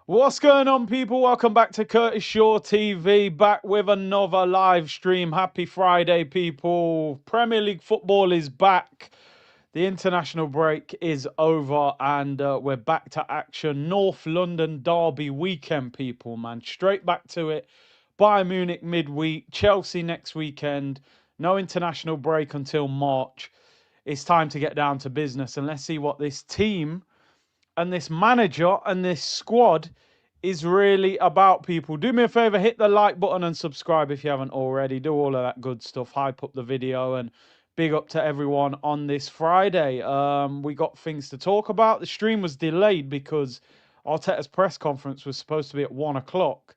What's going on, people? Welcome back to Curtis Shaw TV, back with another live stream. Happy Friday, people. Premier League football is back. The international break is over, and we're back to action. North London derby weekend, people, man. Straight back to it. Bayern Munich midweek, Chelsea next weekend. No international break until March. It's time to get down to business, and let's see what this team and this manager and this squad is really about, people. Do me a favor, hit the like button and subscribe if you haven't already. Do all of that good stuff. Hype up the video, and big up to everyone on this Friday. We got things to talk about. The stream was delayed because Arteta's press conference was supposed to be at 1 o'clock,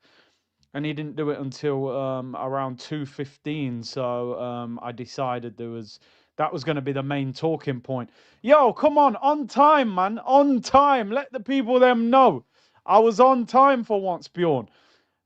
and he didn't do it until around 2:15. So I decided that was going to be the main talking point. Yo, come on time, man, on time. Let the people them know I was on time for once, Bjorn.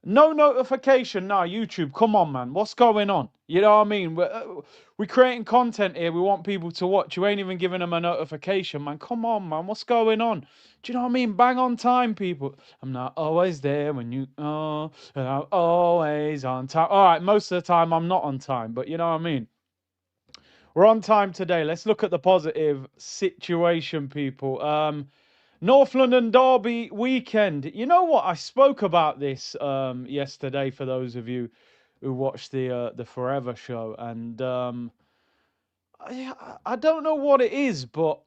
No notification now, YouTube. Come on, man. What's going on? You know what I mean? We're creating content here. We want people to watch. You ain't even giving them a notification, man. Come on, man. What's going on? Do you know what I mean? Bang on time, people. I'm not always there when you are, and I'm always on time. All right, most of the time I'm not on time, but you know what I mean? We're on time today. Let's look at the positive situation, people. North London derby weekend. You know what? I spoke about this yesterday for those of you who watched the Forever show, and I don't know what it is, but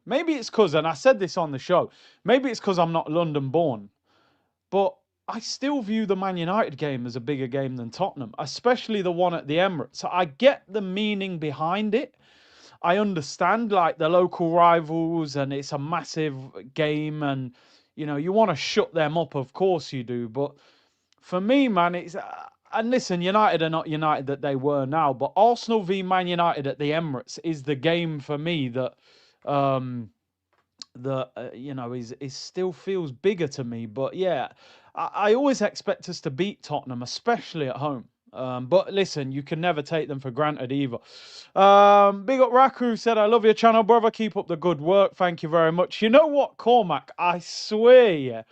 maybe it's because, and I said this on the show, maybe it's because I'm not London born, but I still view the Man United game as a bigger game than Tottenham, especially the one at the Emirates. So I get the meaning behind it. I understand, like, the local rivals, and it's a massive game, and you want to shut them up, of course you do. But for me, man, it's and listen, United are not United that they were now, but Arsenal v Man United at the Emirates is the game for me that is still feels bigger to me. But yeah, I always expect us to beat Tottenham, especially at home. But listen, you can never take them for granted either. Big up Raku said, I love your channel, brother. Keep up the good work. Thank you very much. You know what, Cormac? I swear, yeah,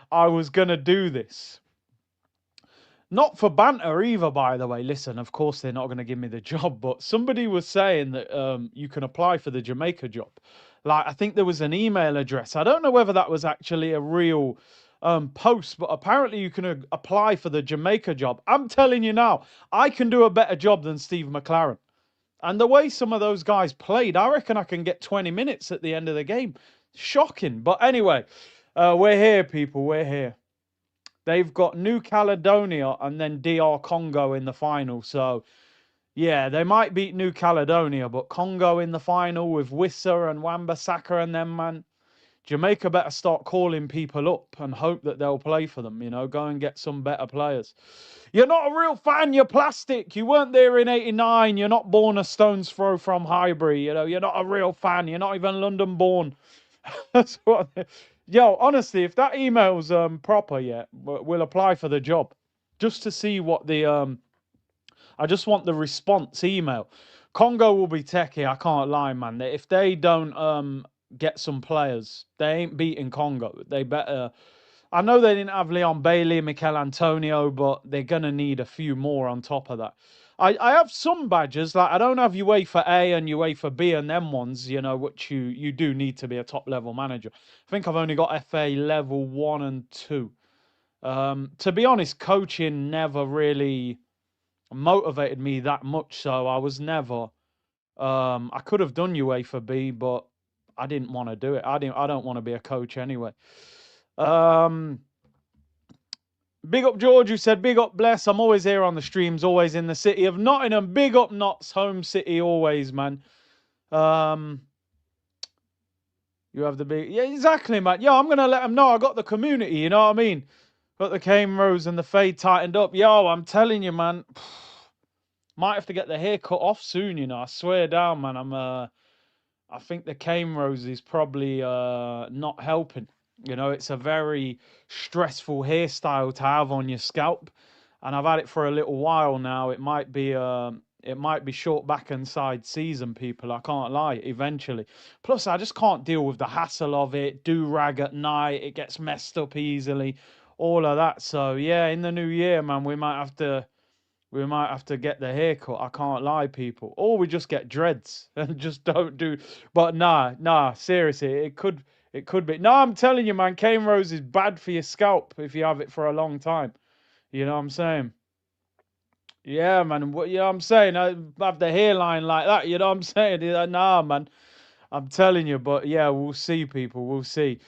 I was going to do this. Not for banter either, by the way. Listen, of course, they're not going to give me the job, but somebody was saying that you can apply for the Jamaica job. Like, I think there was an email address. I don't know whether that was actually a real post, but apparently you can apply for the Jamaica job. I'm telling you now, I can do a better job than Steve McLaren. And the way some of those guys played, I reckon I can get 20 minutes at the end of the game. Shocking. But anyway, we're here, people. We're here. They've got New Caledonia and then DR Congo in the final. So, yeah, they might beat New Caledonia, but Congo in the final with Wissa and Wan-Bissaka and them, man. Jamaica better start calling people up and hope that they'll play for them, go and get some better players. You're not a real fan, you're plastic. You weren't there in 89. You're not born a stone's throw from Highbury. You're not a real fan. You're not even London born. That's what. Yo, honestly, if that email's proper, yeah, we'll apply for the job just to see what the I just want the response email. Congo will be techie. I can't lie, man. If they don't get some players, they ain't beating Congo. They better. I know they didn't have Leon Bailey, Mikel Antonio, but they're gonna need a few more on top of that. I have some badges, like I don't have UEFA A and UEFA B and them ones, which you do need to be a top level manager. I think I've only got FA level 1 and 2. To be honest, coaching never really motivated me that much, so I was never. I could have done UEFA B, but I didn't want to do it. I don't want to be a coach anyway. Big up George, who said, big up Bless. I'm always here on the streams, always in the city of Nottingham. Big up Notts, home city always, man. You have the big... Yeah, exactly, man. Yeah, I'm going to let them know I got the community, you know what I mean? Got the cane rows and the fade tightened up. Yo, I'm telling you, man. Might have to get the hair cut off soon, I swear down, man. I think the cane rows is probably not helping. It's a very stressful hairstyle to have on your scalp, and I've had it for a little while now. It might be it might be short back and side season, people. I can't lie, eventually. Plus, I just can't deal with the hassle of it. Do rag at night, it gets messed up easily, all of that. So yeah, in the new year, man, we might have to get the haircut. I can't lie, people. Or we just get dreads and just don't do. But nah, seriously, it could be. No, I'm telling you, man, cane rose is bad for your scalp if you have it for a long time. You know what I'm saying? Yeah, man. What you know what I'm saying? I have the hairline like that. You know what I'm saying? Nah, man. I'm telling you, but yeah, we'll see, people. We'll see.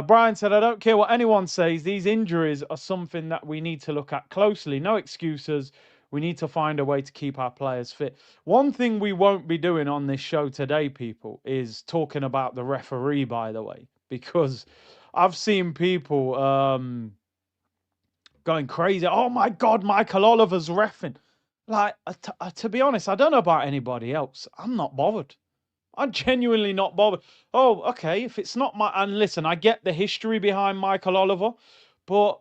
Brian said, I don't care what anyone says. These injuries are something that we need to look at closely. No excuses. We need to find a way to keep our players fit. One thing we won't be doing on this show today, people, is talking about the referee, by the way, because I've seen people going crazy. Oh my God, Michael Oliver's reffing. Like, to be honest, I don't know about anybody else. I'm not bothered. I'm genuinely not bothered. Oh, okay. If it's not my. And listen, I get the history behind Michael Oliver, but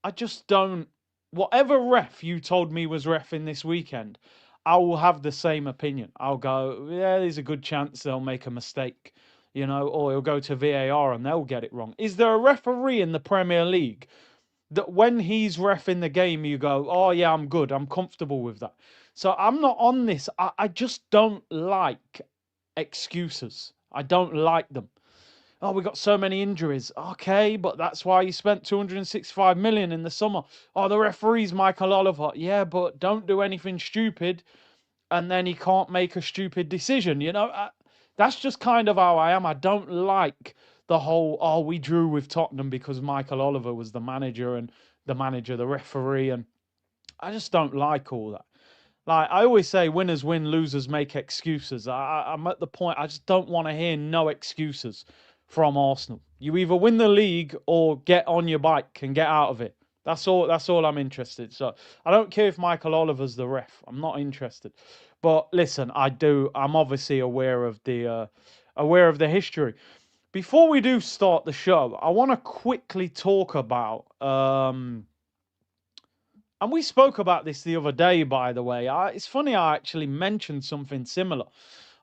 I just don't. Whatever ref you told me was reffing this weekend, I will have the same opinion. I'll go, yeah, there's a good chance they'll make a mistake, or he'll go to VAR and they'll get it wrong. Is there a referee in the Premier League that when he's reffing the game, you go, oh, yeah, I'm good. I'm comfortable with that. So I'm not on this. I just don't like excuses. I don't like them. Oh, we got so many injuries. Okay, but that's why you spent 265 million in the summer. Oh, the referee's Michael Oliver. Yeah, but don't do anything stupid and then he can't make a stupid decision. That's just kind of how I am. I don't like the whole, oh, we drew with Tottenham because Michael Oliver was the manager and the referee. And I just don't like all that. Like I always say, winners win, losers make excuses. I'm at the point I just don't want to hear no excuses from Arsenal. You either win the league or get on your bike and get out of it. That's all. That's all I'm interested. So I don't care if Michael Oliver's the ref. I'm not interested. But listen, I do. I'm obviously aware of the history. Before we do start the show, I want to quickly talk about and we spoke about this the other day, by the way. It's funny I actually mentioned something similar.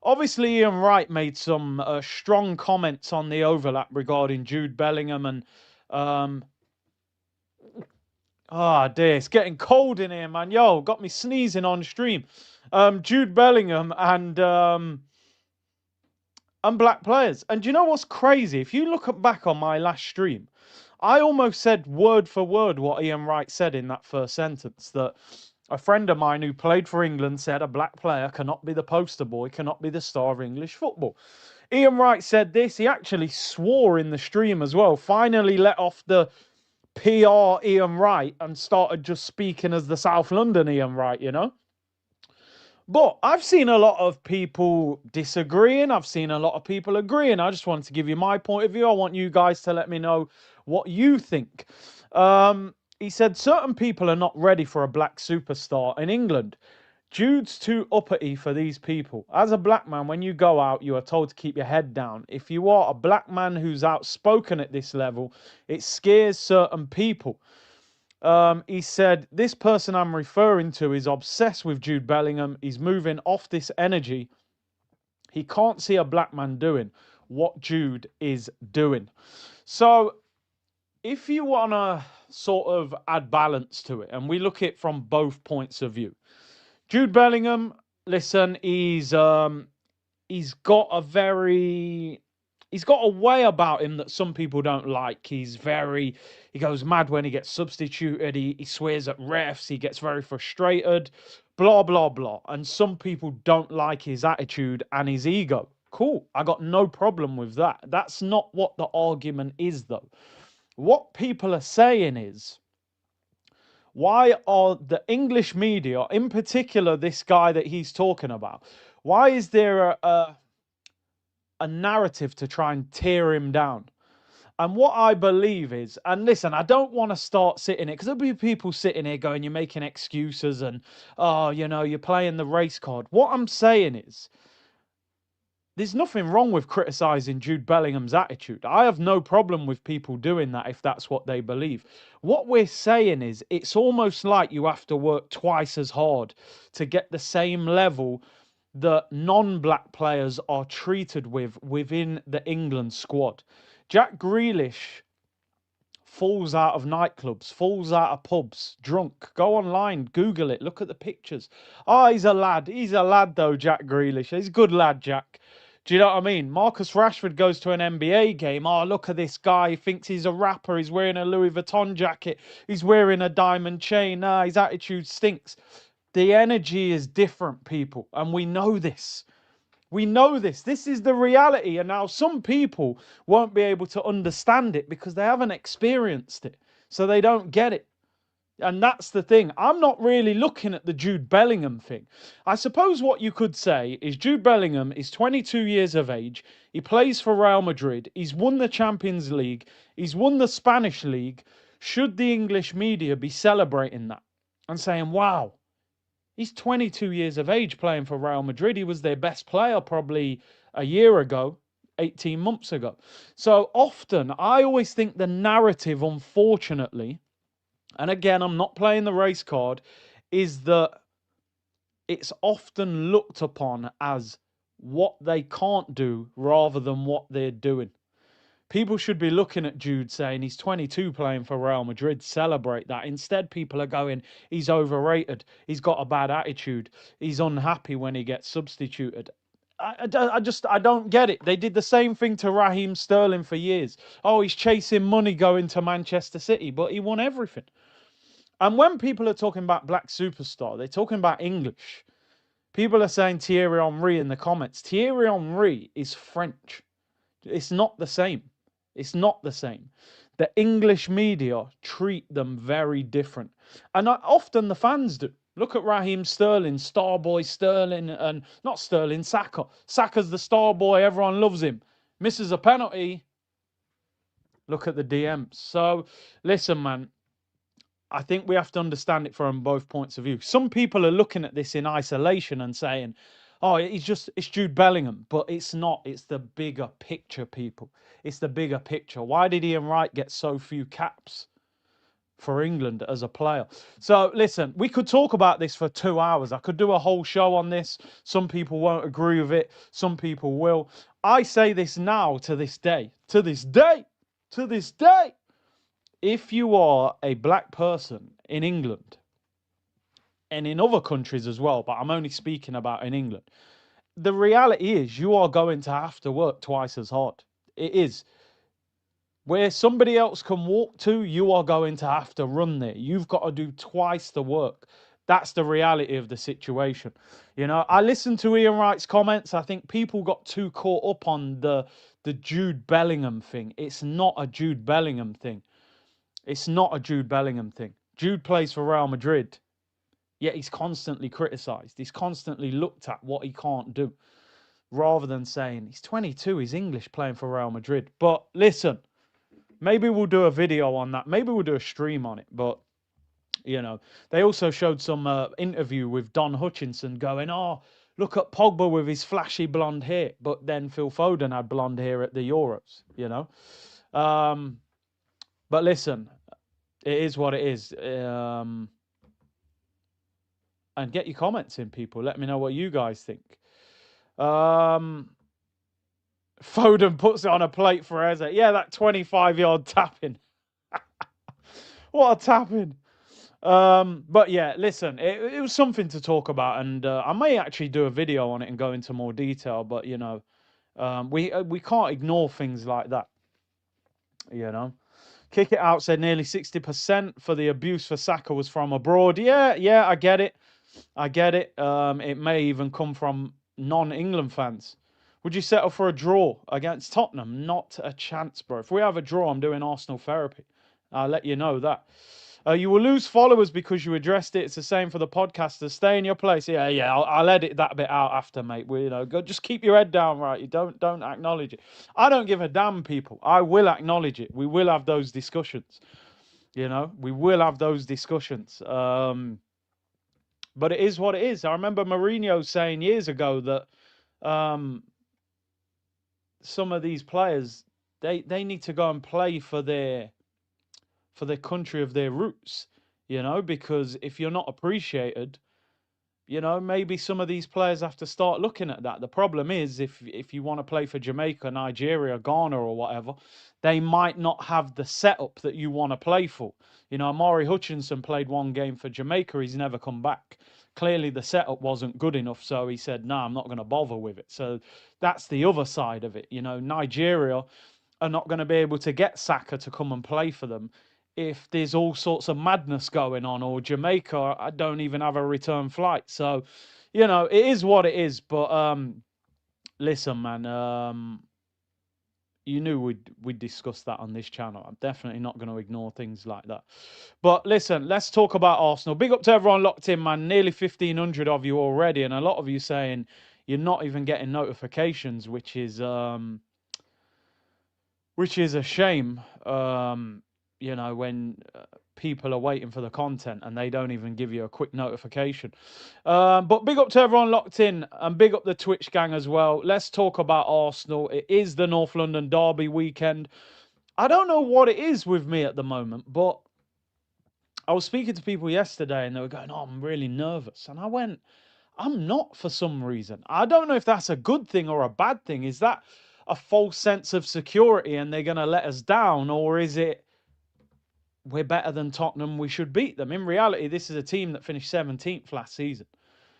Obviously, Ian Wright made some strong comments on the overlap regarding Jude Bellingham and dear, it's getting cold in here, man. Yo, got me sneezing on stream. Jude Bellingham and black players. And do you know what's crazy? If you look back on my last stream, I almost said word for word what Ian Wright said in that first sentence, that a friend of mine who played for England said a black player cannot be the poster boy, cannot be the star of English football. Ian Wright said this. He actually swore in the stream as well. Finally let off the PR Ian Wright and started just speaking as the South London Ian Wright, But I've seen a lot of people disagreeing. I've seen a lot of people agreeing. I just wanted to give you my point of view. I want you guys to let me know what you think. He said certain people are not ready for a black superstar in England. Jude's too uppity for these people. As a black man, when you go out, you are told to keep your head down. If you are a black man who's outspoken at this level, it scares certain people. He said, this person I'm referring to is obsessed with Jude Bellingham. He's moving off this energy. He can't see a black man doing what Jude is doing. So if you want to sort of add balance to it, and we look at it from both points of view, Jude Bellingham, listen, he's got a way about him that some people don't like. He goes mad when he gets substituted. He swears at refs. He gets very frustrated, blah, blah, blah. And some people don't like his attitude and his ego. Cool. I got no problem with that. That's not what the argument is, though. What people are saying is, why are the English media, in particular this guy that he's talking about, why is there a narrative to try and tear him down? And what I believe is, and listen, I don't want to start sitting here, because there'll be people sitting here going, you're making excuses and, you're playing the race card. What I'm saying is, there's nothing wrong with criticizing Jude Bellingham's attitude. I have no problem with people doing that if that's what they believe. What we're saying is it's almost like you have to work twice as hard to get the same level that non-black players are treated with within the England squad. Jack Grealish falls out of nightclubs, falls out of pubs, drunk. Go online, Google it, look at the pictures. Oh, he's a lad. He's a lad, though, Jack Grealish. He's a good lad, Jack. Do you know what I mean? Marcus Rashford goes to an NBA game. Oh, look at this guy. He thinks he's a rapper. He's wearing a Louis Vuitton jacket. He's wearing a diamond chain. His attitude stinks. The energy is different, people, and we know this. We know this. This is the reality. And now some people won't be able to understand it because they haven't experienced it. So they don't get it. And that's the thing. I'm not really looking at the Jude Bellingham thing. I suppose what you could say is Jude Bellingham is 22 years of age. He plays for Real Madrid. He's won the Champions League. He's won the Spanish League. Should the English media be celebrating that and saying, wow, he's 22 years of age playing for Real Madrid. He was their best player probably a year ago, 18 months ago. So often, I always think the narrative, unfortunately, and again, I'm not playing the race card, is that it's often looked upon as what they can't do rather than what they're doing. People should be looking at Jude saying he's 22 playing for Real Madrid, celebrate that. Instead, people are going, he's overrated, he's got a bad attitude, he's unhappy when he gets substituted. I don't get it. They did the same thing to Raheem Sterling for years. Oh, he's chasing money going to Manchester City, but he won everything. And when people are talking about black superstar, they're talking about English. People are saying Thierry Henry in the comments. Thierry Henry is French. It's not the same. It's not the same. The English media treat them very different. And often the fans do. Look at Raheem Sterling, star boy Sterling, and not Sterling, Saka. Saka's the star boy, everyone loves him. Misses a penalty. Look at the DMs. So, listen, man, I think we have to understand it from both points of view. Some people are looking at this in isolation and saying, oh, it's Jude Bellingham, but it's not. It's the bigger picture, people. It's the bigger picture. Why did Ian Wright get so few caps for England as a player? So, listen, we could talk about this for 2 hours. I could do a whole show on this. Some people won't agree with it. Some people will. I say this now to this day. To this day. To this day. If you are a black person in England, and in other countries as well, but I'm only speaking about in England, the reality is you are going to have to work twice as hard. It is. Where somebody else can walk to, you are going to have to run there. You've got to do twice the work. That's the reality of the situation. You know, I listened to Ian Wright's comments. I think people got too caught up on the Jude Bellingham thing. It's not a Jude Bellingham thing. It's not a Jude Bellingham thing. Jude plays for Real Madrid. Yet he's constantly criticised. He's constantly looked at what he can't do. Rather than saying, he's 22, he's English playing for Real Madrid. But listen, maybe we'll do a video on that. Maybe we'll do a stream on it. But, you know, they also showed some interview with Don Hutchinson going, oh, look at Pogba with his flashy blonde hair. But then Phil Foden had blonde hair at the Euros, you know. But listen, it is what it is. And get your comments in, people. Let me know what you guys think. Foden puts it on a plate for Eze. Yeah, that 25-yard tapping. What a tapping. But yeah, listen, it was something to talk about. And I may actually do a video on it and go into more detail. But, you know, we can't ignore things like that. You know. Kick It Out said nearly 60% for the abuse for Saka was from abroad. Yeah, I get it. I get it. It may even come from non-England fans. Would you settle for a draw against Tottenham? Not a chance, bro. If we have a draw, I'm doing Arsenal therapy. I'll let you know that. You will lose followers because you addressed it. It's the same for the podcasters. Stay in your place. Yeah. I'll edit that bit out after, mate. Just keep your head down, right? You don't acknowledge it. I don't give a damn, people. I will acknowledge it. We will have those discussions. You know, we will have those discussions. But it is what it is. I remember Mourinho saying years ago that some of these players, they need to go and play for their country of their roots, because if you're not appreciated, maybe some of these players have to start looking at that. The problem is if you want to play for Jamaica, Nigeria, Ghana, or whatever, they might not have the setup that you want to play for. Amari Hutchinson played one game for Jamaica. He's never come back. Clearly, the setup wasn't good enough, so he said, "No, I'm not going to bother with it." So that's the other side of it. Nigeria are not going to be able to get Saka to come and play for them if there's all sorts of madness going on, or Jamaica, I don't even have a return flight. So, it is what it is. But listen, man, you knew we'd discuss that on this channel. I'm definitely not going to ignore things like that. But listen, let's talk about Arsenal. Big up to everyone locked in, man. Nearly 1,500 of you already, and a lot of you saying you're not even getting notifications, which is a shame. When people are waiting for the content and they don't even give you a quick notification. But big up to everyone locked in, and big up the Twitch gang as well. Let's talk about Arsenal. It is the North London derby weekend. I don't know what it is with me at the moment, but I was speaking to people yesterday and they were going, "Oh, I'm really nervous." And I went, "I'm not, for some reason." I don't know if that's a good thing or a bad thing. Is that a false sense of security and they're going to let us down? Or is it, we're better than Tottenham, we should beat them? In reality, this is a team that finished 17th last season.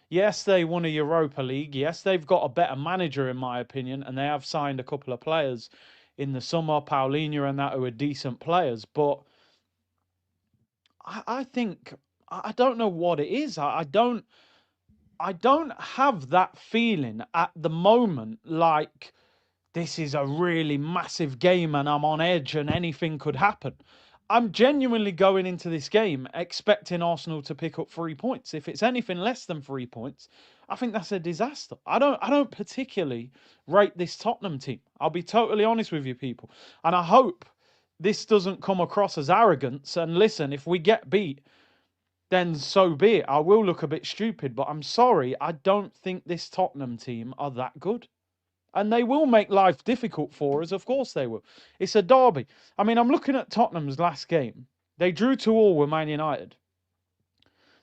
Yes, they won a Europa League. Yes, they've got a better manager, in my opinion, and they have signed a couple of players in the summer, Paulinho and that, who are decent players. But I think, I don't know what it is. I don't have that feeling at the moment, like this is a really massive game and I'm on edge and anything could happen. I'm genuinely going into this game expecting Arsenal to pick up 3 points. If it's anything less than 3 points, I think that's a disaster. I don't particularly rate this Tottenham team. I'll be totally honest with you people. And I hope this doesn't come across as arrogance. And listen, if we get beat, then so be it. I will look a bit stupid, but I'm sorry, I don't think this Tottenham team are that good. And they will make life difficult for us. Of course they will. It's a derby. I mean, I'm looking at Tottenham's last game. They drew 2-2 with Man United.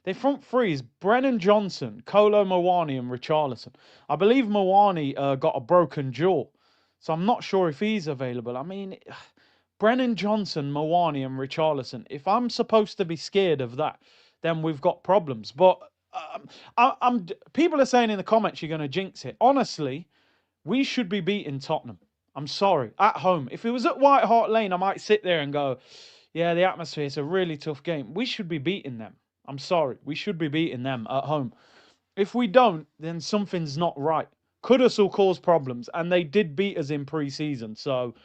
Their front three is Brennan Johnson, Kolo Muani, and Richarlison. I believe Muani got a broken jaw, so I'm not sure if he's available. I mean, Brennan Johnson, Muani, and Richarlison. If I'm supposed to be scared of that, then we've got problems. But people are saying in the comments you're going to jinx it. Honestly, we should be beating Tottenham. I'm sorry. At home. If it was at White Hart Lane, I might sit there and go, yeah, the atmosphere is a really tough game. We should be beating them. I'm sorry. We should be beating them at home. If we don't, then something's not right. Kudus will cause problems. And they did beat us in pre-season. So,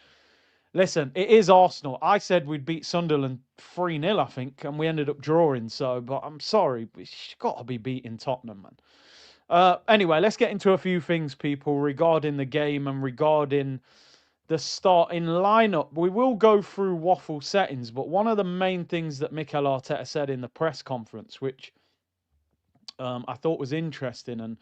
listen, it is Arsenal. I said we'd beat Sunderland 3-0, I think. And we ended up drawing. So, but I'm sorry. We've got to be beating Tottenham, man. Anyway, let's get into a few things, people, regarding the game and regarding the starting lineup. We will go through waffle settings, but one of the main things that Mikel Arteta said in the press conference, which I thought was interesting, and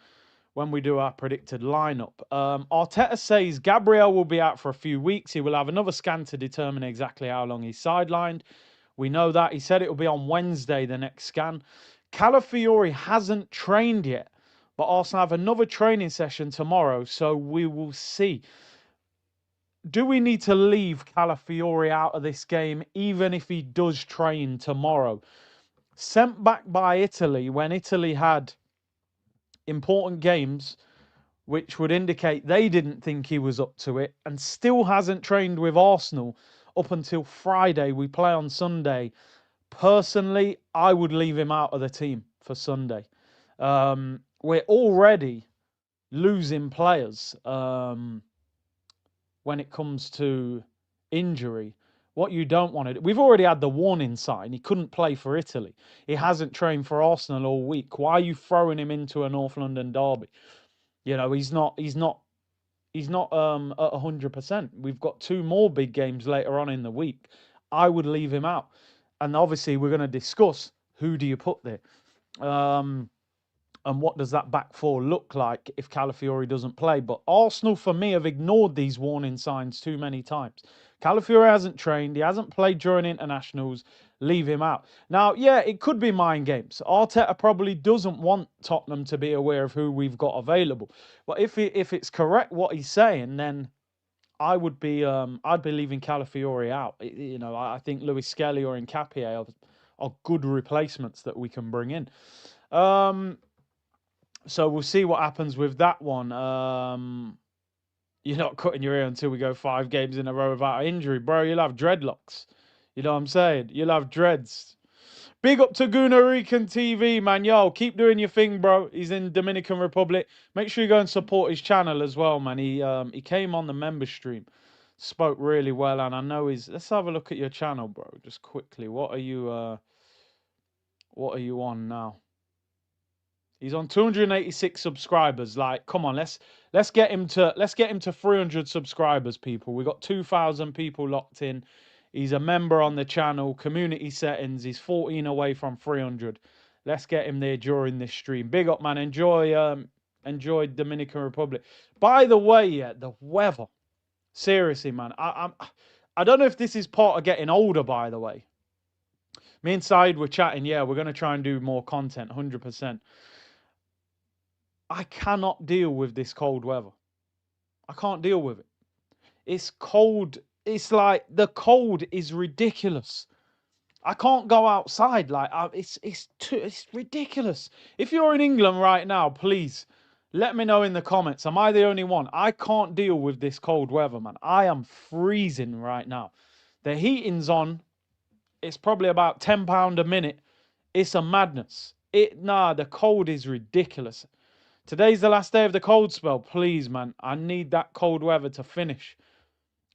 when we do our predicted lineup, Arteta says Gabriel will be out for a few weeks. He will have another scan to determine exactly how long he's sidelined. We know that. He said it will be on Wednesday, the next scan. Calafiori hasn't trained yet, but Arsenal have another training session tomorrow, so we will see. Do we need to leave Calafiori out of this game, even if he does train tomorrow? Sent back by Italy when Italy had important games, which would indicate they didn't think he was up to it, and still hasn't trained with Arsenal up until Friday. We play on Sunday. Personally, I would leave him out of the team for Sunday. We're already losing players when it comes to injury. What you don't want to do, we've already had the warning sign. He couldn't play for Italy. He hasn't trained for Arsenal all week. Why are you throwing him into a North London derby? He's not at 100%. We've got 2 more big games later on in the week. I would leave him out. And obviously we're going to discuss who do you put there. And what does that back four look like if Calafiori doesn't play? But Arsenal, for me, have ignored these warning signs too many times. Calafiori hasn't trained. He hasn't played during internationals. Leave him out. Now, yeah, it could be mind games. Arteta probably doesn't want Tottenham to be aware of who we've got available. But if it's correct what he's saying, then I'd be leaving Calafiori out. You know, I think Luis Skelly or Nkapie are good replacements that we can bring in. So we'll see what happens with that one. You're not cutting your ear until we go 5 games in a row without injury, bro. You'll have dreadlocks. You know what I'm saying? You'll have dreads. Big up to Gunarican TV, man. Yo, keep doing your thing, bro. He's in Dominican Republic. Make sure you go and support his channel as well, man. He came on the member stream, spoke really well, and I know he's. Let's have a look at your channel, bro. Just quickly. What are you on now? He's on 286 subscribers. Like, come on, let's get him to 300 subscribers, people. We got 2,000 people locked in. He's a member on the channel. Community settings. He's 14 away from 300. Let's get him there during this stream. Big up, man. Enjoy Dominican Republic. By the way, yeah, the weather. Seriously, man. I don't know if this is part of getting older. By the way, me and Saeed were chatting. Yeah, we're gonna try and do more content. 100%. I cannot deal with this cold weather. I can't deal with it. It's cold. It's like the cold is ridiculous. I can't go outside. Like it's ridiculous. If you're in England right now, please let me know in the comments. Am I the only one? I can't deal with this cold weather, man. I am freezing right now. The heating's on. It's probably about £10 a minute. It's a madness. The cold is ridiculous. Today's the last day of the cold spell. Please, man. I need that cold weather to finish.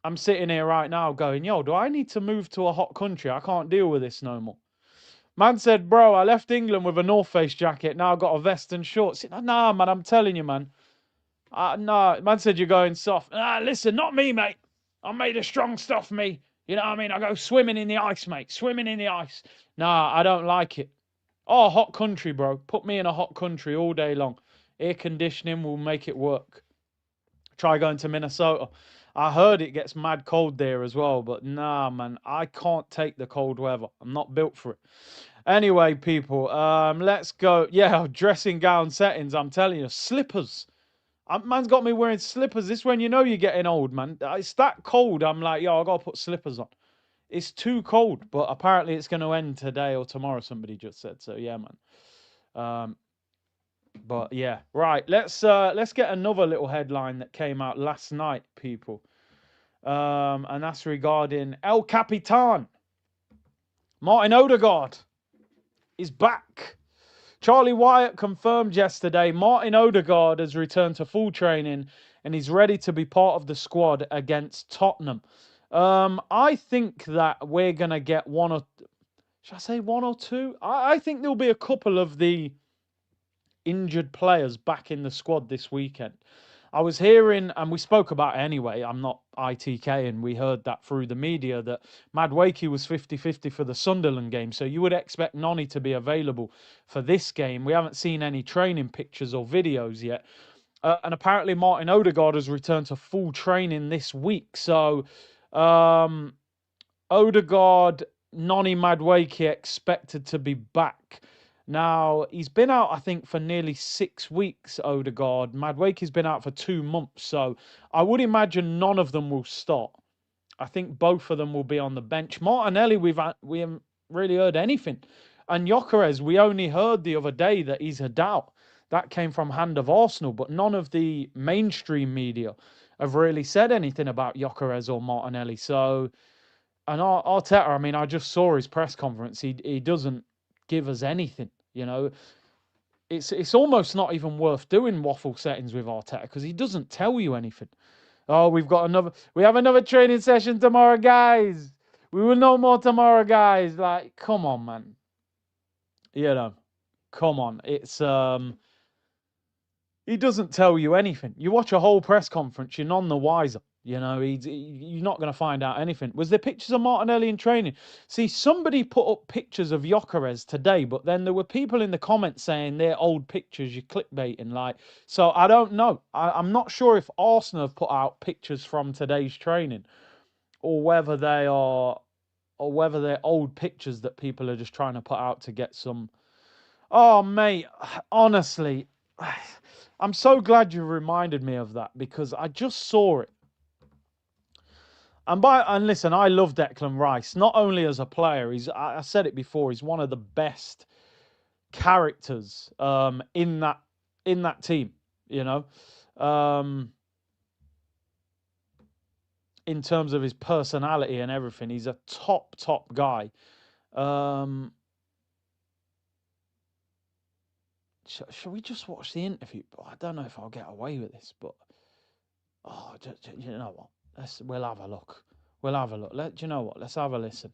I'm sitting here right now going, yo, do I need to move to a hot country? I can't deal with this no more. Man said, bro, I left England with a North Face jacket. Now I've got a vest and shorts. Nah, man, I'm telling you, man. Nah, man said you're going soft. Listen, not me, mate. I'm made of strong stuff, me. You know what I mean? I go swimming in the ice, mate. Swimming in the ice. Nah, I don't like it. Oh, hot country, bro. Put me in a hot country all day long. Air conditioning will make it work. Try going to Minnesota. I heard it gets mad cold there as well, but nah, man, I can't take the cold weather. I'm not built for it. Anyway, people, let's go. Yeah, dressing gown settings, I'm telling you. Slippers. Man's got me wearing slippers. This is when you know you're getting old, man. It's that cold. I'm like, yo, I got to put slippers on. It's too cold, but apparently it's going to end today or tomorrow, somebody just said. So, yeah, man. But yeah, right. Let's get another little headline that came out last night, people. And that's regarding El Capitan. Martin Odegaard is back. Charlie Wyatt confirmed yesterday Martin Odegaard has returned to full training and he's ready to be part of the squad against Tottenham. I think that we're gonna get should I say one or two? I think there'll be a couple of the injured players back in the squad this weekend. I was hearing, and we spoke about it anyway, I'm not ITK, and we heard that through the media, that Madueke was 50-50 for the Sunderland game, so you would expect Noni to be available for this game. We haven't seen any training pictures or videos yet. And apparently Martin Odegaard has returned to full training this week. So Odegaard, Noni, Madueke expected to be back. Now, he's been out, I think, for nearly 6 weeks, Odegaard. Madueke's been out for 2 months, so I would imagine none of them will start. I think both of them will be on the bench. Martinelli, we haven't really heard anything. And Gyökeres, we only heard the other day that he's a doubt. That came from Hand of Arsenal, but none of the mainstream media have really said anything about Gyökeres or Martinelli. So, and Arteta, I mean, I just saw his press conference. He doesn't give us anything, you know. It's almost not even worth doing waffle settings with Arteta because he doesn't tell you anything. Oh, we have another training session tomorrow, guys. We will know more tomorrow, guys. Like, come on, man. You know, come on. It's he doesn't tell you anything. You watch a whole press conference, you're none the wiser. You know, you're not going to find out anything. Was there pictures of Martinelli in training? See, somebody put up pictures of Gyökeres today, but then there were people in the comments saying they're old pictures, you're clickbaiting. Like, so I don't know. I'm not sure if Arsenal have put out pictures from today's training, or whether they are, or whether they're old pictures that people are just trying to put out to get some. Oh, mate, honestly, I'm so glad you reminded me of that, because I just saw it. And listen, I love Declan Rice, not only as a player. I said it before. He's one of the best characters in that team. You know, in terms of his personality and everything, he's a top guy. Shall we just watch the interview? I don't know if I'll get away with this, but you know what? We'll have a look. We'll have a look. Do you know what? Let's have a listen.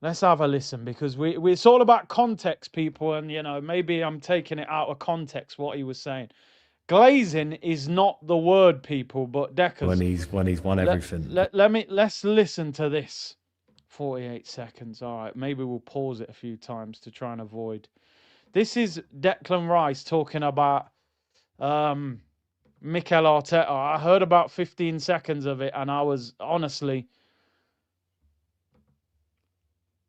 Let's have a listen, because it's all about context, people, and you know, maybe I'm taking it out of context what he was saying. Glazing is not the word, people, but Deckers. When he's won everything. Let's listen to this. 48 seconds. All right, maybe we'll pause it a few times to try and avoid. This is Declan Rice talking about Mikel Arteta. I heard about 15 seconds of it, and I was honestly.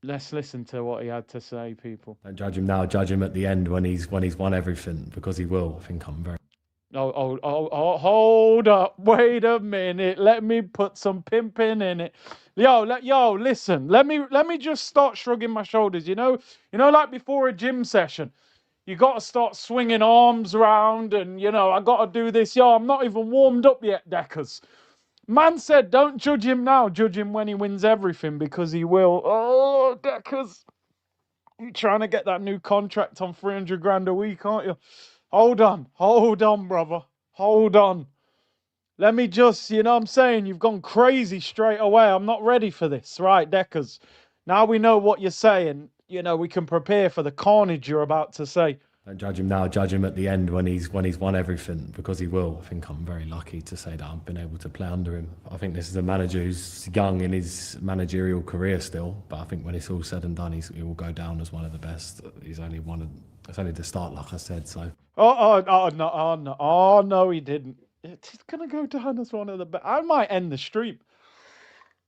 Let's listen to what he had to say, people. Don't judge him now. Judge him at the end when he's won everything, because he will. I think I'm very. Oh, hold up. Wait a minute. Let me put some pimping in it. Yo, listen. Let me just start shrugging my shoulders. You know, like before a gym session, you got to start swinging arms around, and you know, I got to do this. Yo, I'm not even warmed up yet, Deckers. Man said, don't judge him now. Judge him when he wins everything, because he will. Oh, Deckers. You're trying to get that new contract on 300 grand a week, aren't you? Hold on, brother. Hold on. Let me just, you know what I'm saying? You've gone crazy straight away. I'm not ready for this. Right, Deckers. Now we know what you're saying. You know, we can prepare for the carnage you're about to say. Don't judge him now. Judge him at the end when he's won everything, because he will. I think I'm very lucky to say that I've been able to play under him. I think this is a manager who's young in his managerial career still, but I think when it's all said and done, he will go down as one of the best. It's only the start, like I said. So. No, he didn't. It's gonna go down as one of the best. I might end the stream.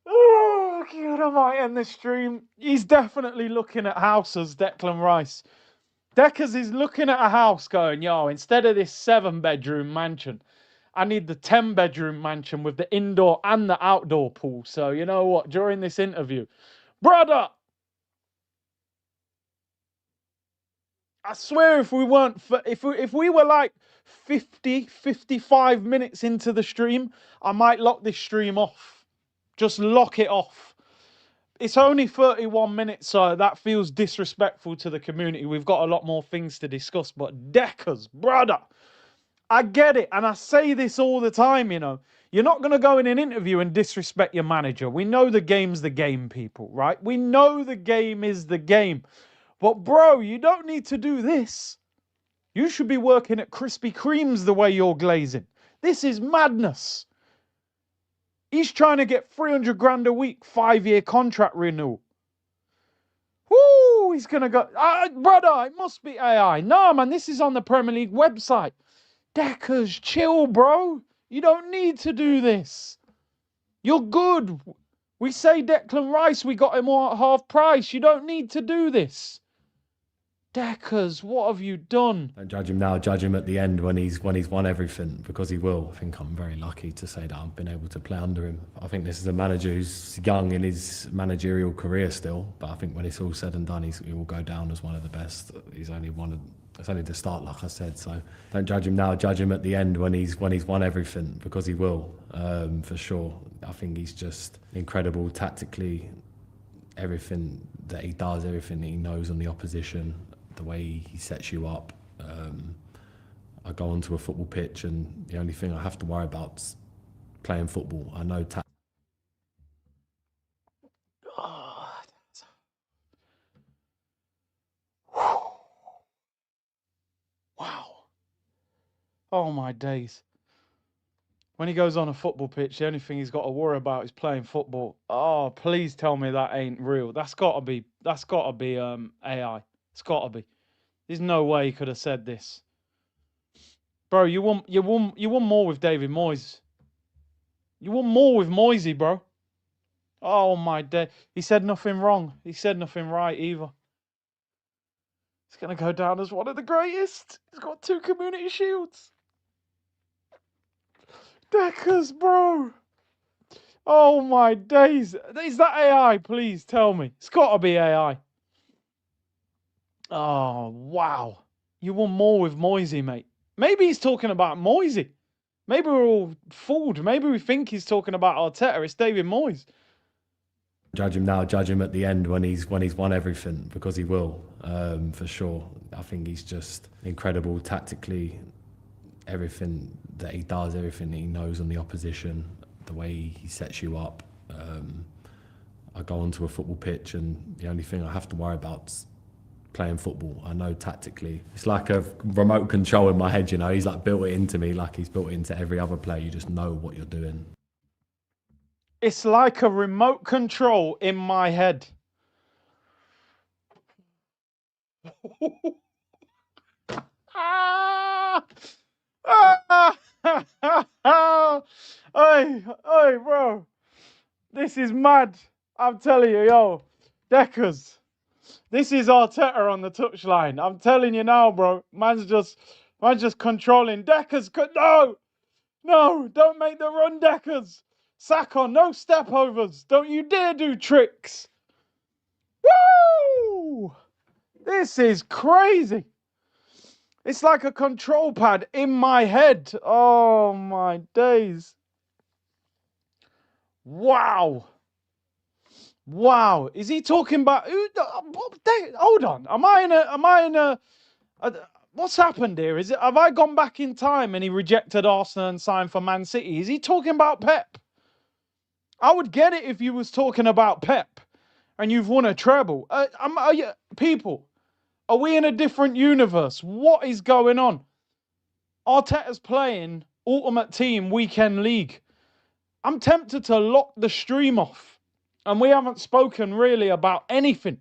Oh God, I might end the stream. He's definitely looking at houses, Declan Rice. Deckers is looking at a house going, yo, instead of this 7-bedroom mansion, I need the 10-bedroom mansion with the indoor and the outdoor pool. So you know what? During this interview, brother, I swear if we were like 50, 55 minutes into the stream, I might lock this stream off. Just lock it off. It's only 31 minutes, so that feels disrespectful to the community. We've got a lot more things to discuss, but Deckers, brother, I get it, and I say this all the time, you know. You're not going to go in an interview and disrespect your manager. We know the game's the game, people, right? We know the game is the game. But, bro, you don't need to do this. You should be working at Krispy Kremes the way you're glazing. This is madness. He's trying to get 300 grand a week, 5-year contract renewal. Woo, he's going to go, brother, it must be AI. No, man, this is on the Premier League website. Deckers, chill, bro. You don't need to do this. You're good. We say Declan Rice, we got him all at half price. You don't need to do this. Deckers, what have you done? Don't judge him now. Judge him at the end when he's won everything, because he will. I think I'm very lucky to say that I've been able to play under him. I think this is a manager who's young in his managerial career still, but I think when it's all said and done, he will go down as one of the best. It's only the start, like I said. So don't judge him now. Judge him at the end when he's won everything, because he will, for sure. I think he's just incredible tactically. Everything that he does, everything that he knows on the opposition, the way he sets you up. I go onto a football pitch, and the only thing I have to worry about is playing football. I know Wow. Oh my days. when he goes on a football pitch, the only thing he's got to worry about is playing football. Oh, please tell me that ain't real. That's gotta be AI. It's gotta be. There's no way he could have said this. Bro, you won more with David Moyes. You won more with Moisey, bro. Oh my day. He said nothing wrong. He said nothing right either. He's gonna go down as one of the greatest. He's got 2 community shields. Deckers, bro. Oh my days. Is that AI? Please tell me. It's gotta be AI. Oh wow. You won more with Moisey, mate. Maybe he's talking about Moisey. Maybe we're all fooled. Maybe we think he's talking about Arteta. It's David Moyes. Judge him now, judge him at the end when he's won everything, because he will, for sure. I think he's just incredible tactically. Everything that he does, everything that he knows on the opposition, the way he sets you up. I go onto a football pitch and the only thing I have to worry about is playing football. I know tactically. It's like a remote control in my head, you know. He's like built it into me like he's built it into every other player. You just know what you're doing. It's like a remote control in my head. Ah! Ah! Hey, bro. This is mad. I'm telling you, yo. Deckers. This is Arteta on the touchline. I'm telling you now, bro. Man's just controlling. Deckers, no, don't make the run, Deckers. Saka, no step overs. Don't you dare do tricks. Woo! This is crazy. It's like a control pad in my head. Oh my days. Wow. Wow. Is he talking about hold on. Am I in a what's happened here? Have I gone back in time and he rejected Arsenal and signed for Man City? Is he talking about Pep? I would get it if you was talking about Pep and you've won a treble. People, are we in a different universe? What is going on? Arteta's playing Ultimate Team Weekend League. I'm tempted to lock the stream off. And we haven't spoken really about anything.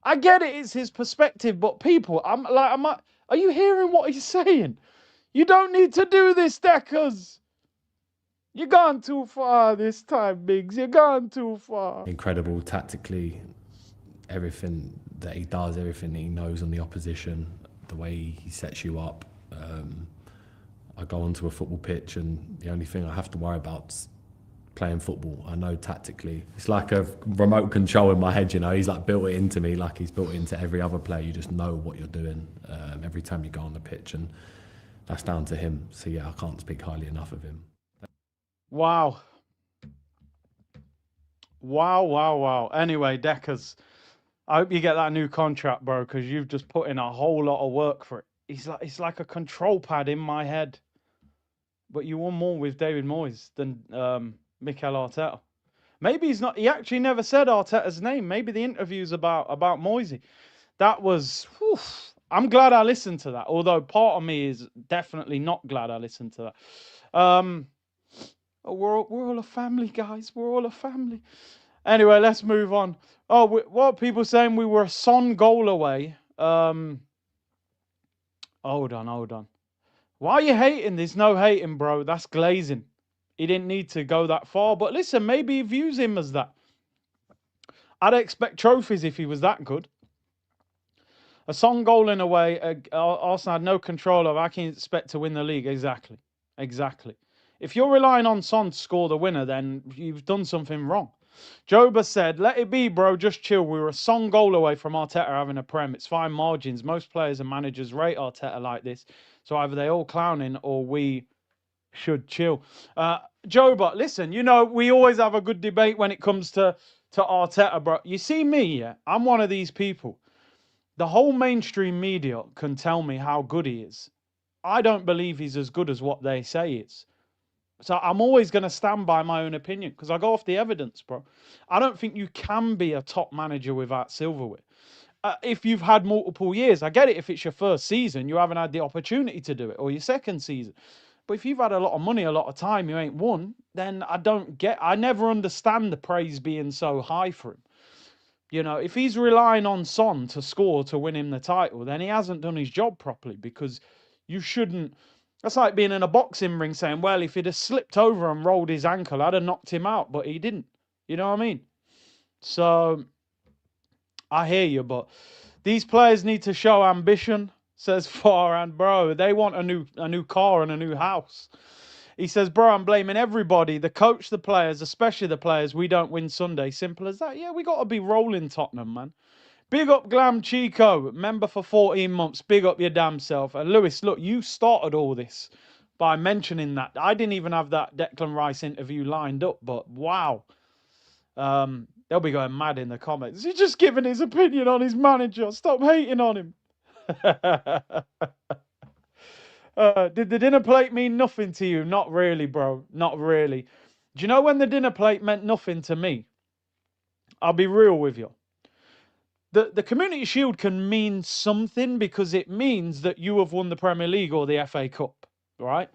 I get it, it's his perspective, but people, are you hearing what he's saying? You don't need to do this, Deckers. You're gone too far this time, Biggs. You're gone too far. Incredible tactically. Everything that he does, everything that he knows on the opposition, the way he sets you up. I go onto a football pitch and the only thing I have to worry about is playing football. I know tactically. It's like a remote control in my head, you know. He's like built it into me like he's built it into every other player. You just know what you're doing every time you go on the pitch, and that's down to him. So yeah, I can't speak highly enough of him. Wow. Wow. Anyway, Deckers, I hope you get that new contract, bro, because you've just put in a whole lot of work for it. It's like a control pad in my head. But you won more with David Moyes than Mikel Arteta. Maybe he's not. He actually never said Arteta's name. Maybe the interview's about Moisey. That was. Whew, I'm glad I listened to that. Although part of me is definitely not glad I listened to that. We're all a family, guys. We're all a family. Anyway, let's move on. Oh, what are people saying? We were a Son goal away. Hold on. Why are you hating? There's no hating, bro. That's glazing. He didn't need to go that far. But listen, maybe he views him as that. I'd expect trophies if he was that good. A Son goal in a way, Arsenal had no control of. I can expect to win the league. Exactly. If you're relying on Son to score the winner, then you've done something wrong. Joba said, let it be, bro. Just chill. We were a Son goal away from Arteta having a Prem. It's fine margins. Most players and managers rate Arteta like this. So either they all clowning or we should chill. Joba, listen, you know, we always have a good debate when it comes to Arteta, bro. You see me, yeah? I'm one of these people. The whole mainstream media can tell me how good he is. I don't believe he's as good as what they say he is. So I'm always going to stand by my own opinion because I go off the evidence, bro. I don't think you can be a top manager without silverware. If you've had multiple years, I get it. If it's your first season, you haven't had the opportunity to do it, or your second season. But if you've had a lot of money, a lot of time, you ain't won, then I never understand the praise being so high for him. You know, if he's relying on Son to score to win him the title, then he hasn't done his job properly, because you shouldn't. That's like being in a boxing ring saying, well, if he'd have slipped over and rolled his ankle, I'd have knocked him out, but he didn't. You know what I mean? So I hear you, but these players need to show ambition, says Farhan. Bro, they want a new car and a new house. He says, bro, I'm blaming everybody, the coach, the players, especially the players. We don't win Sunday. Simple as that. Yeah, we got to be rolling Tottenham, man. Big up Glam Chico, member for 14 months. Big up your damn self. And Lewis, look, you started all this by mentioning that. I didn't even have that Declan Rice interview lined up, but wow. They'll be going mad in the comments. He's just giving his opinion on his manager. Stop hating on him. Did the dinner plate mean nothing to you? Not really, bro. Not really. Do you know when the dinner plate meant nothing to me? I'll be real with you. The Community Shield can mean something because it means that you have won the Premier League or the FA Cup, right?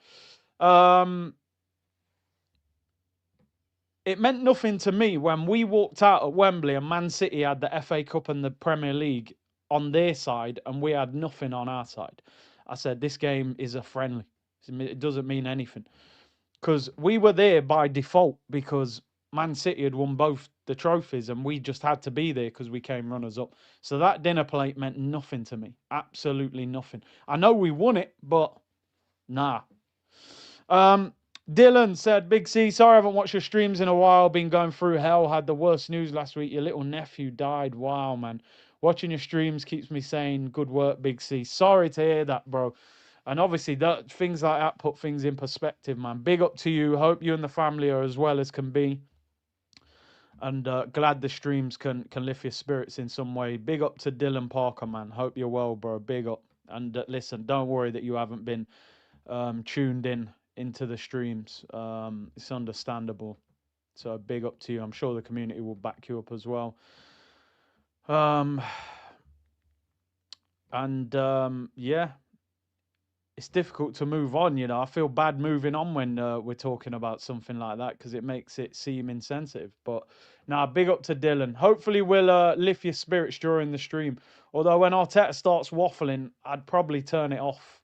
It meant nothing to me when we walked out at Wembley and Man City had the FA Cup and the Premier League on their side and we had nothing on our side. I said, this game is a friendly. It doesn't mean anything. Because we were there by default because Man City had won both the trophies and we just had to be there because we came runners-up. So that dinner plate meant nothing to me. Absolutely nothing. I know we won it, but nah. Dylan said, Big C, sorry I haven't watched your streams in a while. Been going through hell. Had the worst news last week. Your little nephew died. Wow, man. Watching your streams keeps me saying, good work, Big C. Sorry to hear that, bro. And obviously, things like that put things in perspective, man. Big up to you. Hope you and the family are as well as can be. And glad the streams can lift your spirits in some way. Big up to Dylan Parker, man. Hope you're well, bro. Big up. And listen, don't worry that you haven't been tuned into the streams. It's understandable. So big up to you. I'm sure the community will back you up as well. Yeah, it's difficult to move on. You know, I feel bad moving on when we're talking about something like that because it makes it seem insensitive. But now, big up to Dylan. Hopefully, we'll lift your spirits during the stream. Although when Arteta starts waffling, I'd probably turn it off.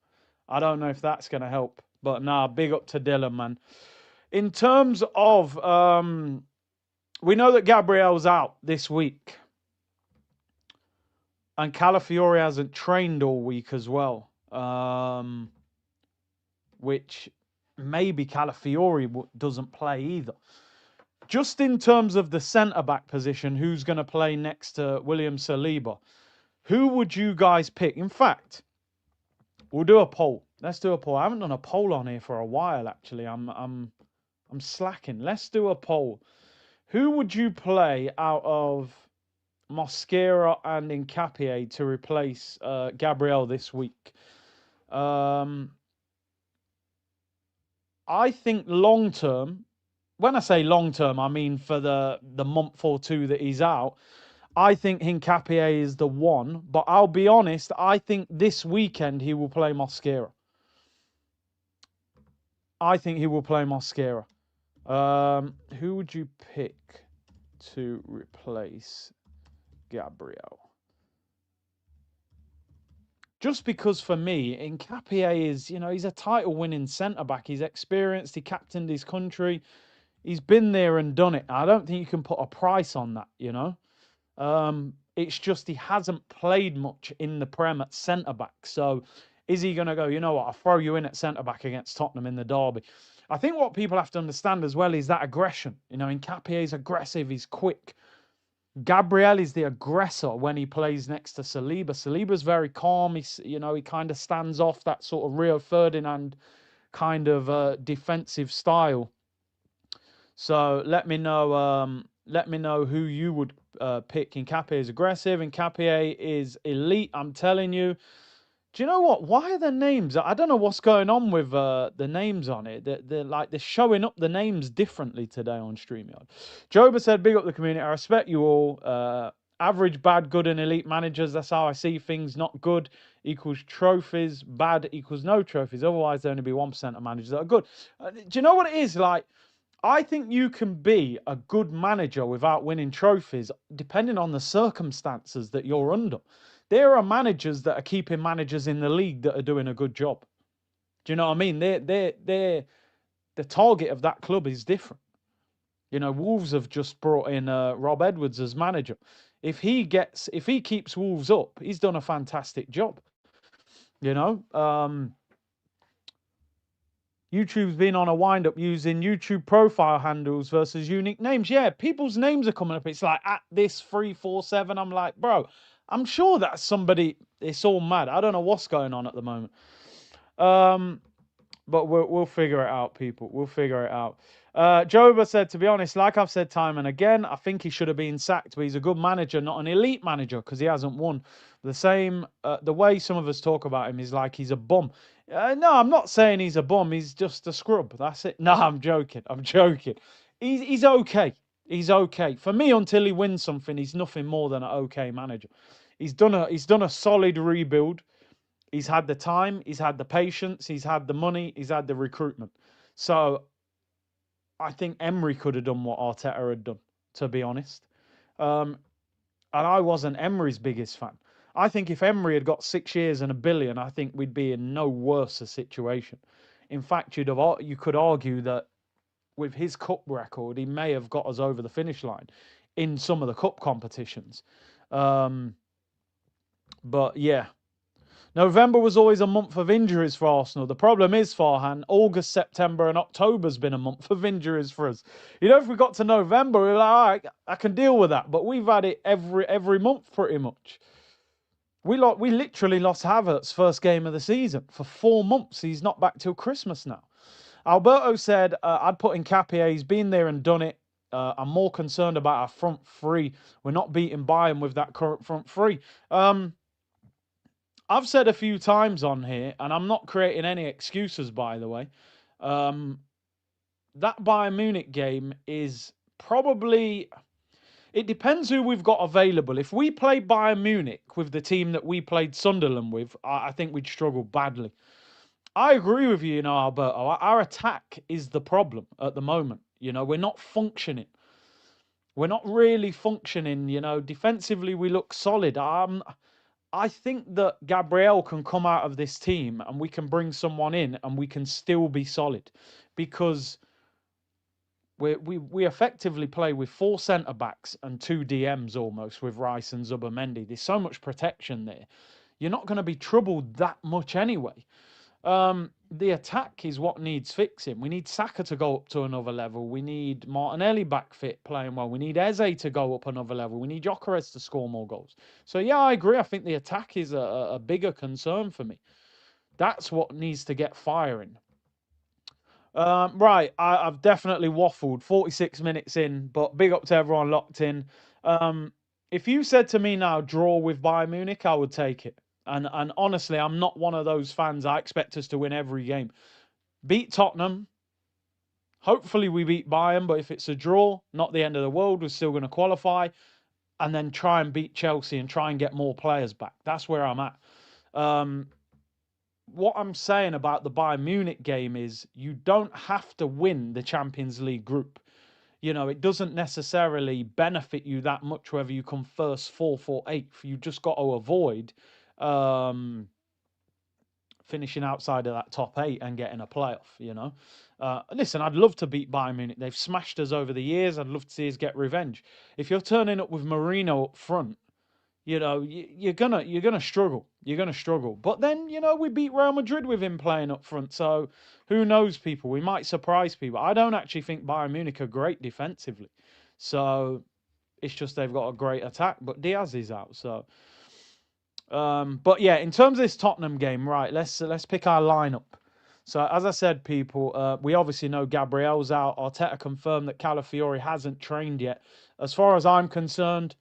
I don't know if that's going to help. But nah, big up to Dylan, man. In terms of, we know that Gabriel's out this week. And Calafiori hasn't trained all week as well. Which maybe Calafiori doesn't play either. Just in terms of the centre-back position, who's going to play next to William Saliba? Who would you guys pick? In fact, we'll do a poll. Let's do a poll. I haven't done a poll on here for a while, actually. I'm slacking. Let's do a poll. Who would you play out of Mosquera and Nkapie to replace Gabriel this week? I think long term, when I say long term, I mean for the month or two that he's out. I think Nkapie is the one, but I'll be honest, I think this weekend he will play Mosquera. I think he will play Mosquera. Who would you pick to replace Gabriel? Just because for me, Nkapie is, you know, he's a title-winning centre-back. He's experienced. He captained his country. He's been there and done it. I don't think you can put a price on that, you know. It's just he hasn't played much in the Prem at centre-back. So is he going to go, you know what, I'll throw you in at centre-back against Tottenham in the derby? I think what people have to understand as well is that aggression. You know, Nkapie is aggressive. He's quick. Gabriel is the aggressor when he plays next to Saliba. Saliba's very calm. He's, you know, he kind of stands off that sort of Rio Ferdinand kind of defensive style. So let me know who you would pick. Nkapie is aggressive. Nkapie is elite. I'm telling you. Do you know what? Why are the names? I don't know what's going on with the names on it. They're showing up the names differently today on StreamYard. Joba said, big up the community. I respect you all. Average, bad, good, and elite managers. That's how I see things. Not good equals trophies. Bad equals no trophies. Otherwise, there only be 1% of managers that are good. Do you know what it is? Like, I think you can be a good manager without winning trophies, depending on the circumstances that you're under. There are managers that are keeping managers in the league that are doing a good job. Do you know what I mean? The target of that club is different. You know, Wolves have just brought in Rob Edwards as manager. If he keeps Wolves up, he's done a fantastic job. You know, YouTube's been on a wind up using YouTube profile handles versus unique names. Yeah, people's names are coming up. It's like at this 347. I'm like, bro, I'm sure that's somebody. It's all mad. I don't know what's going on at the moment. But we'll figure it out, people. We'll figure it out. Joba said, to be honest, like I've said time and again, I think he should have been sacked, but he's a good manager, not an elite manager, because he hasn't won. The way some of us talk about him is like he's a bum. No, I'm not saying he's a bum. He's just a scrub. That's it. No, I'm joking. I'm joking. He's okay. He's okay. For me, until he wins something, he's nothing more than an okay manager. He's done a solid rebuild. He's had the time, he's had the patience, he's had the money, he's had the recruitment. So I think Emery could have done what Arteta had done, to be honest. And I wasn't Emery's biggest fan. I think if Emery had got 6 years and $1 billion, I think we'd be in no worse a situation. In fact, you could argue that with his cup record, he may have got us over the finish line in some of the cup competitions. But yeah, November was always a month of injuries for Arsenal. The problem is, Farhan, August, September, and October's been a month of injuries for us. You know, if we got to November, we're like, all right, I can deal with that. But we've had it every month pretty much. We literally lost Havertz first game of the season for 4 months. He's not back till Christmas now. Alberto said, I'd put in Capia. He's been there and done it. I'm more concerned about our front three. We're not beating Bayern with that current front three. I've said a few times on here, and I'm not creating any excuses, by the way. That Bayern Munich game is probably. It depends who we've got available. If we play Bayern Munich with the team that we played Sunderland with, I think we'd struggle badly. I agree with you, Alberto. Our attack is the problem at the moment. We're not functioning. We're not really functioning. Defensively, we look solid. I think that Gabriel can come out of this team and we can bring someone in and we can still be solid, because we effectively play with 4 centre backs and 2 DMs almost with Rice and Zubomendi. There's so much protection there. You're not going to be troubled that much anyway. The attack is what needs fixing. We need Saka to go up to another level. We need Martinelli back fit, playing well. We need Eze to go up another level. We need Gyökeres to score more goals. So yeah, I agree. I think the attack is a bigger concern for me. That's what needs to get firing. Right, I've definitely waffled 46 minutes in, but big up to everyone locked in. If you said to me now, draw with Bayern Munich, I would take it. And honestly, I'm not one of those fans. I expect us to win every game. Beat Tottenham. Hopefully we beat Bayern, but if it's a draw, not the end of the world. We're still going to qualify. And then try and beat Chelsea and try and get more players back. That's where I'm at. What I'm saying about the Bayern Munich game is you don't have to win the Champions League group. It doesn't necessarily benefit you that much whether you come first, fourth, or eighth. You just got to avoid finishing outside of that top 8 and getting a playoff. Listen, I'd love to beat Bayern Munich. They've smashed us over the years. I'd love to see us get revenge. If you're turning up with Marino up front, you're gonna struggle. You're gonna struggle. But then, we beat Real Madrid with him playing up front. So who knows, people? We might surprise people. I don't actually think Bayern Munich are great defensively. So it's just they've got a great attack. But Diaz is out. So but yeah, in terms of this Tottenham game, right, let's pick our lineup. So as I said, people, we obviously know Gabriel's out. Arteta confirmed that Calafiori hasn't trained yet. As far as I'm concerned,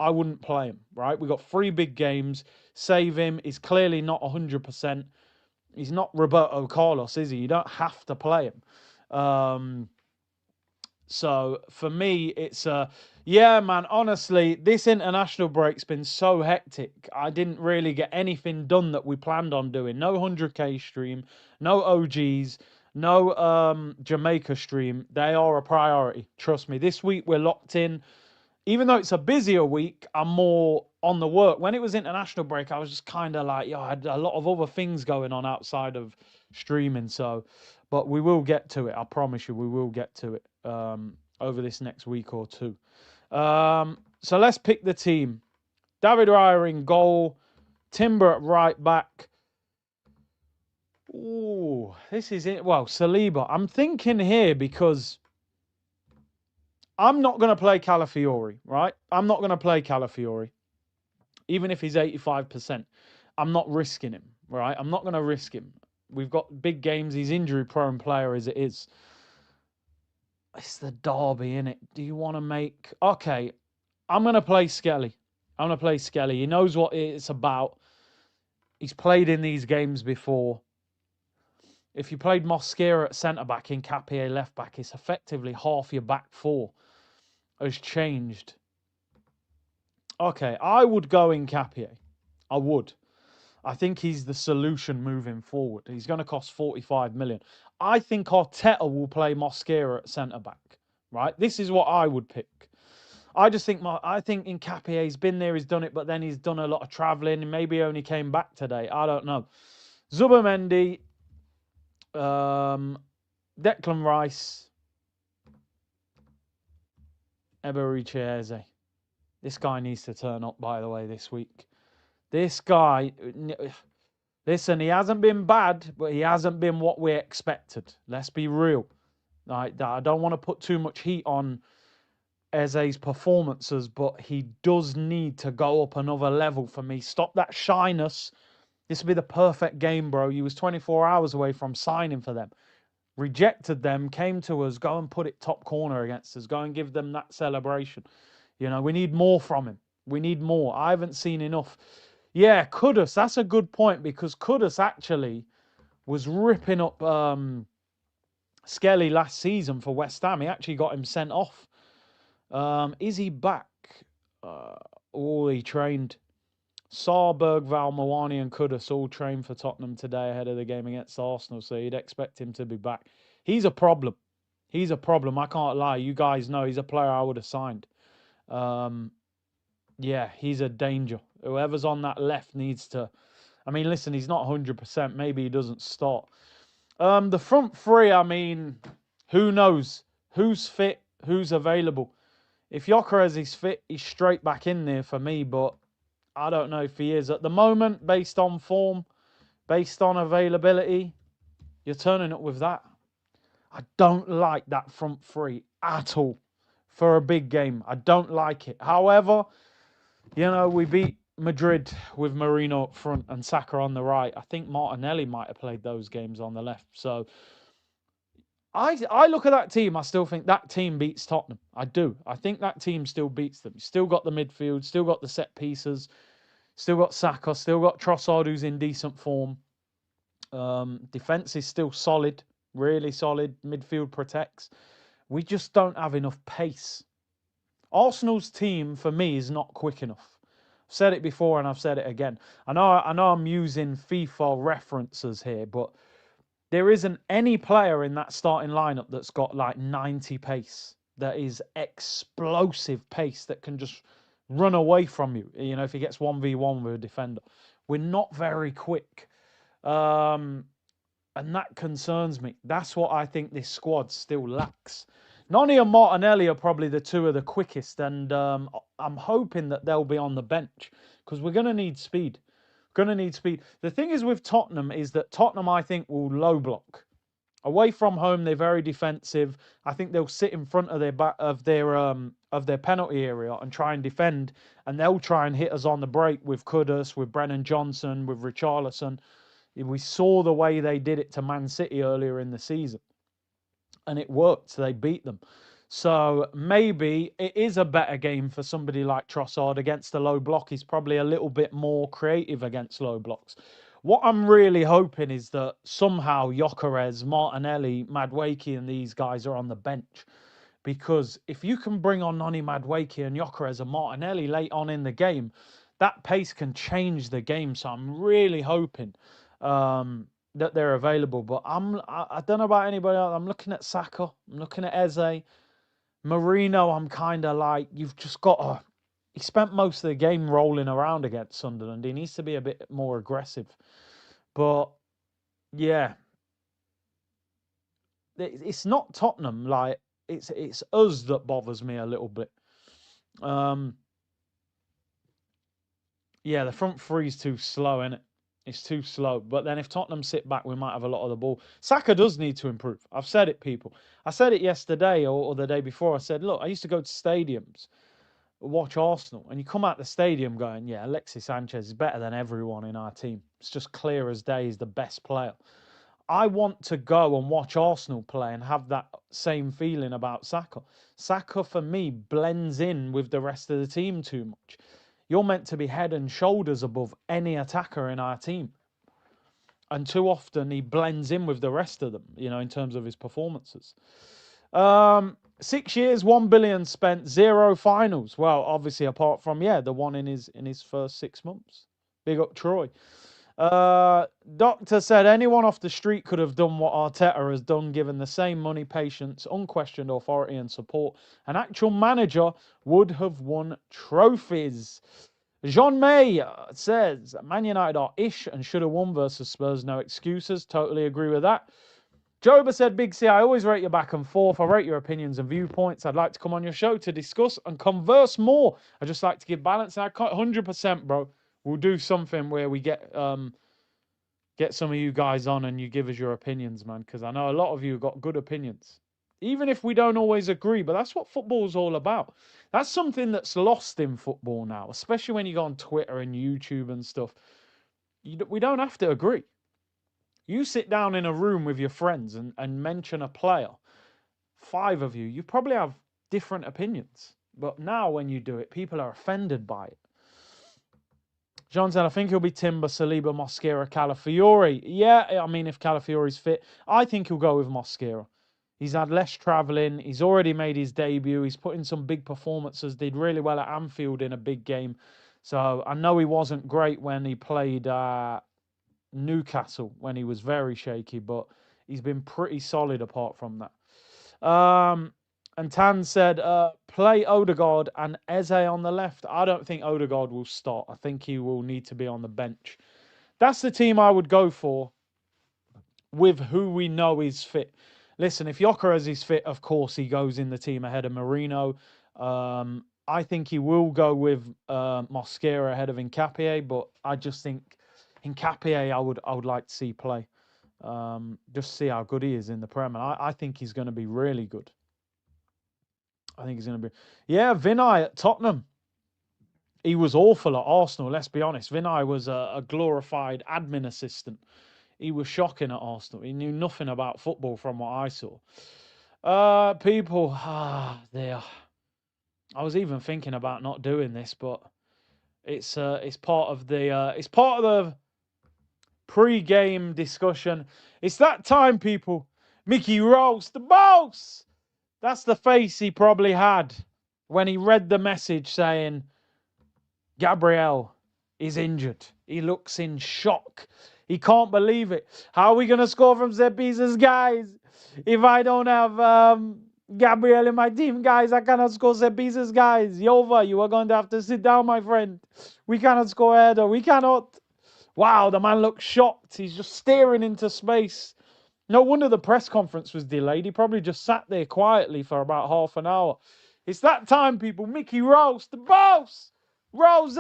I wouldn't play him, right? We've got 3 big games. Save him. He's clearly not 100%. He's not Roberto Carlos, is he? You don't have to play him. So for me, it's yeah, man. Honestly, this international break's been so hectic. I didn't really get anything done that we planned on doing. No 100K stream, no OGs, no Jamaica stream. They are a priority. Trust me. This week we're locked in. Even though it's a busier week, I'm more on the work. When it was international break, I was just kind of like, I had a lot of other things going on outside of streaming. So, but we will get to it. I promise you, we will get to it over this next week or two. So let's pick the team. David Raya in goal, Timber at right back. Ooh, this is it. Well, Saliba. I'm thinking here because I'm not going to play Calafiori, right? I'm not going to play Calafiori, even if he's 85%. I'm not risking him, right? I'm not going to risk him. We've got big games. He's injury-prone player as it is. It's the derby, innit? Do you want to make... Okay, I'm going to play Skelly. I'm going to play Skelly. He knows what it's about. He's played in these games before. If you played Mosquera at centre-back in Capie left-back, it's effectively half your back four has changed. Okay, I would go in Capie. I would. I think he's the solution moving forward. He's going to cost 45 million. I think Arteta will play Mosquera at centre-back, right? This is what I would pick. I just think I think in Capie, he's been there, he's done it, but then he's done a lot of travelling and maybe only came back today. I don't know. Zubamendi, Declan Rice, Ebericheze. This guy needs to turn up, by the way, this week. This guy, listen, he hasn't been bad, but he hasn't been what we expected. Let's be real. I don't want to put too much heat on Eze's performances, but he does need to go up another level for me. Stop that shyness. This would be the perfect game, bro. You was 24 hours away from signing for them. Rejected them, came to us, go and put it top corner against us. Go and give them that celebration. You know, we need more from him. We need more. I haven't seen enough. Yeah, Kudus, that's a good point because Kudus actually was ripping up Skelly last season for West Ham. He actually got him sent off. Is he back? He trained. Sarberg, Val Mawani and Kudus all trained for Tottenham today ahead of the game against Arsenal, so you'd expect him to be back. He's a problem. He's a problem. I can't lie. You guys know he's a player I would have signed. Yeah, he's a danger. Whoever's on that left needs to... I mean, listen, he's not 100%. Maybe he doesn't start. The front three, I mean, who knows? Who's fit? Who's available? If Gyökeres is fit, he's straight back in there for me, but I don't know if he is. At the moment, based on form, based on availability, you're turning up with that. I don't like that front three at all for a big game. I don't like it. However, you know, we beat Madrid with Marino up front and Saka on the right. I think Martinelli might have played those games on the left. So I look at that team, I still think that team beats Tottenham. I do. I think that team still beats them. Still got the midfield, still got the set pieces, still got Saka, still got Trossard who's in decent form. Defence is still solid, really solid. Midfield protects. We just don't have enough pace. Arsenal's team, for me, is not quick enough. I've said it before and I've said it again. I know I'm using FIFA references here, but there isn't any player in that starting lineup that's got like 90 pace. That is explosive pace that can just run away from you. You know, if he gets 1v1 with a defender. We're not very quick. And that concerns me. That's what I think this squad still lacks. Noni and Martinelli are probably the two of the quickest, and I'm hoping that they'll be on the bench because we're going to need speed. Going to need speed. The thing is with Tottenham is that Tottenham, I think, will low block. Away from home, they're very defensive. I think they'll sit in front of their penalty area and try and defend, and they'll try and hit us on the break with Kudus, with Brennan Johnson, with Richarlison. We saw the way they did it to Man City earlier in the season, and it worked. They beat them. So maybe it is a better game for somebody like Trossard against the low block. He's probably a little bit more creative against low blocks. What I'm really hoping is that somehow Gyökeres, Martinelli, Madueke and these guys are on the bench because if you can bring on Noni Madueke and Gyökeres and Martinelli late on in the game, that pace can change the game. So I'm really hoping that they're available. But I don't know about anybody else. I'm looking at Saka. I'm looking at Eze. Marino, I'm kind of like, you've just got to... He spent most of the game rolling around against Sunderland. He needs to be a bit more aggressive. But, yeah. It's not Tottenham. Like, it's us that bothers me a little bit. Yeah, the front three's too slow, isn't it? It's too slow. But then if Tottenham sit back, we might have a lot of the ball. Saka does need to improve. I've said it, people. I said it yesterday or the day before. I said, look, I used to go to stadiums, watch Arsenal, and you come out the stadium going, yeah, Alexis Sanchez is better than everyone in our team. It's just clear as day he's the best player. I want to go and watch Arsenal play and have that same feeling about Saka. Saka, for me, blends in with the rest of the team too much. You're meant to be head and shoulders above any attacker in our team. And too often he blends in with the rest of them, in terms of his performances. 6 years, 1 billion spent, 0 finals. Well, obviously, apart from, the one in his first 6 months. Big up Troy. Doctor said anyone off the street could have done what Arteta has done, given the same money, patience, unquestioned authority and support. An actual manager would have won trophies. Jean May says Man United are ish and should have won versus Spurs. No excuses. Totally agree with that. Joba said, Big C, I always rate you back and forth. I rate your opinions and viewpoints. I'd like to come on your show to discuss and converse more. I just like to give balance. And I can't 100%, bro. We'll do something where we get some of you guys on and you give us your opinions, man, because I know a lot of you got good opinions. Even if we don't always agree, but that's what football's all about. That's something that's lost in football now, especially when you go on Twitter and YouTube and stuff. We don't have to agree. You sit down in a room with your friends and mention a player, 5 of you, you probably have different opinions. But now when you do it, people are offended by it. John said, I think he'll be Timber, Saliba, Mosquera, Calafiori. Yeah, I mean, if Calafiori's fit, I think he'll go with Mosquera. He's had less travelling. He's already made his debut. He's put in some big performances. Did really well at Anfield in a big game. So I know he wasn't great when he played Newcastle, when he was very shaky, but he's been pretty solid apart from that. And Tan said, play Odegaard and Eze on the left. I don't think Odegaard will start. I think he will need to be on the bench. That's the team I would go for with who we know is fit. Listen, if Gyökeres is fit, of course, he goes in the team ahead of Marino. I think he will go with Mosquera ahead of Nkapie, but I just think Nkapie I would like to see play. Just see how good he is in the Prem. And I think he's going to be really good. I think he's going to be... Yeah, Vinay at Tottenham. He was awful at Arsenal, let's be honest. Vinay was a glorified admin assistant. He was shocking at Arsenal. He knew nothing about football from what I saw. People, there. I was even thinking about not doing this, but it's part of the pre-game discussion. It's that time, people. Mickey Roast, the boss. That's the face he probably had when he read the message saying Gabriel is injured. He looks in shock. He can't believe it. How are we going to score from set pieces, guys? If I don't have Gabriel in my team, guys, I cannot score set pieces, guys. Yova, you are going to have to sit down, my friend. We cannot score a header. We cannot. Wow, the man looks shocked. He's just staring into space. No wonder the press conference was delayed. He probably just sat there quietly for about half an hour. It's that time, people. Mickey Roast, the boss. Rose,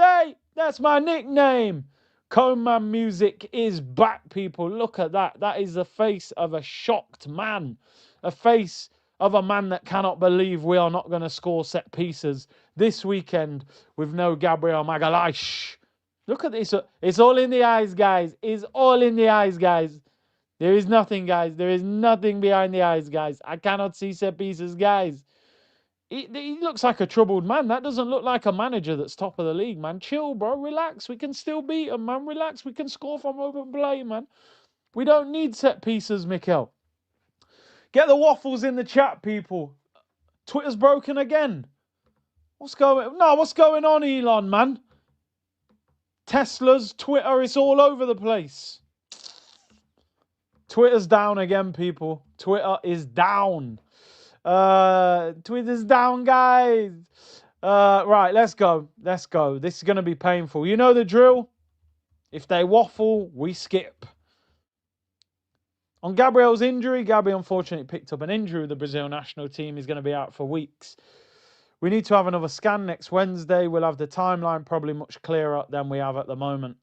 that's my nickname. Coleman Music is back, people. Look at that. That is the face of a shocked man. A face of a man that cannot believe we are not going to score set pieces this weekend with no Gabriel Magalhaes. Look at this. It's all in the eyes, guys. It's all in the eyes, guys. There is nothing, guys. There is nothing behind the eyes, guys. I cannot see set pieces, guys. He looks like a troubled man. That doesn't look like a manager that's top of the league, man. Chill, bro. Relax. We can still beat him, man. Relax. We can score from open play, man. We don't need set pieces, Mikel. Get the waffles in the chat, people. Twitter's broken again. What's going on, Elon, man? Tesla's, Twitter, it's all over the place. Twitter's down again, people. Twitter is down. Twitter's down, guys. Right, let's go. Let's go. This is going to be painful. You know the drill. If they waffle, we skip. On Gabriel's injury, Gabriel unfortunately picked up an injury with the Brazil national team. He's going to be out for weeks. We need to have another scan next Wednesday. We'll have the timeline probably much clearer than we have at the moment.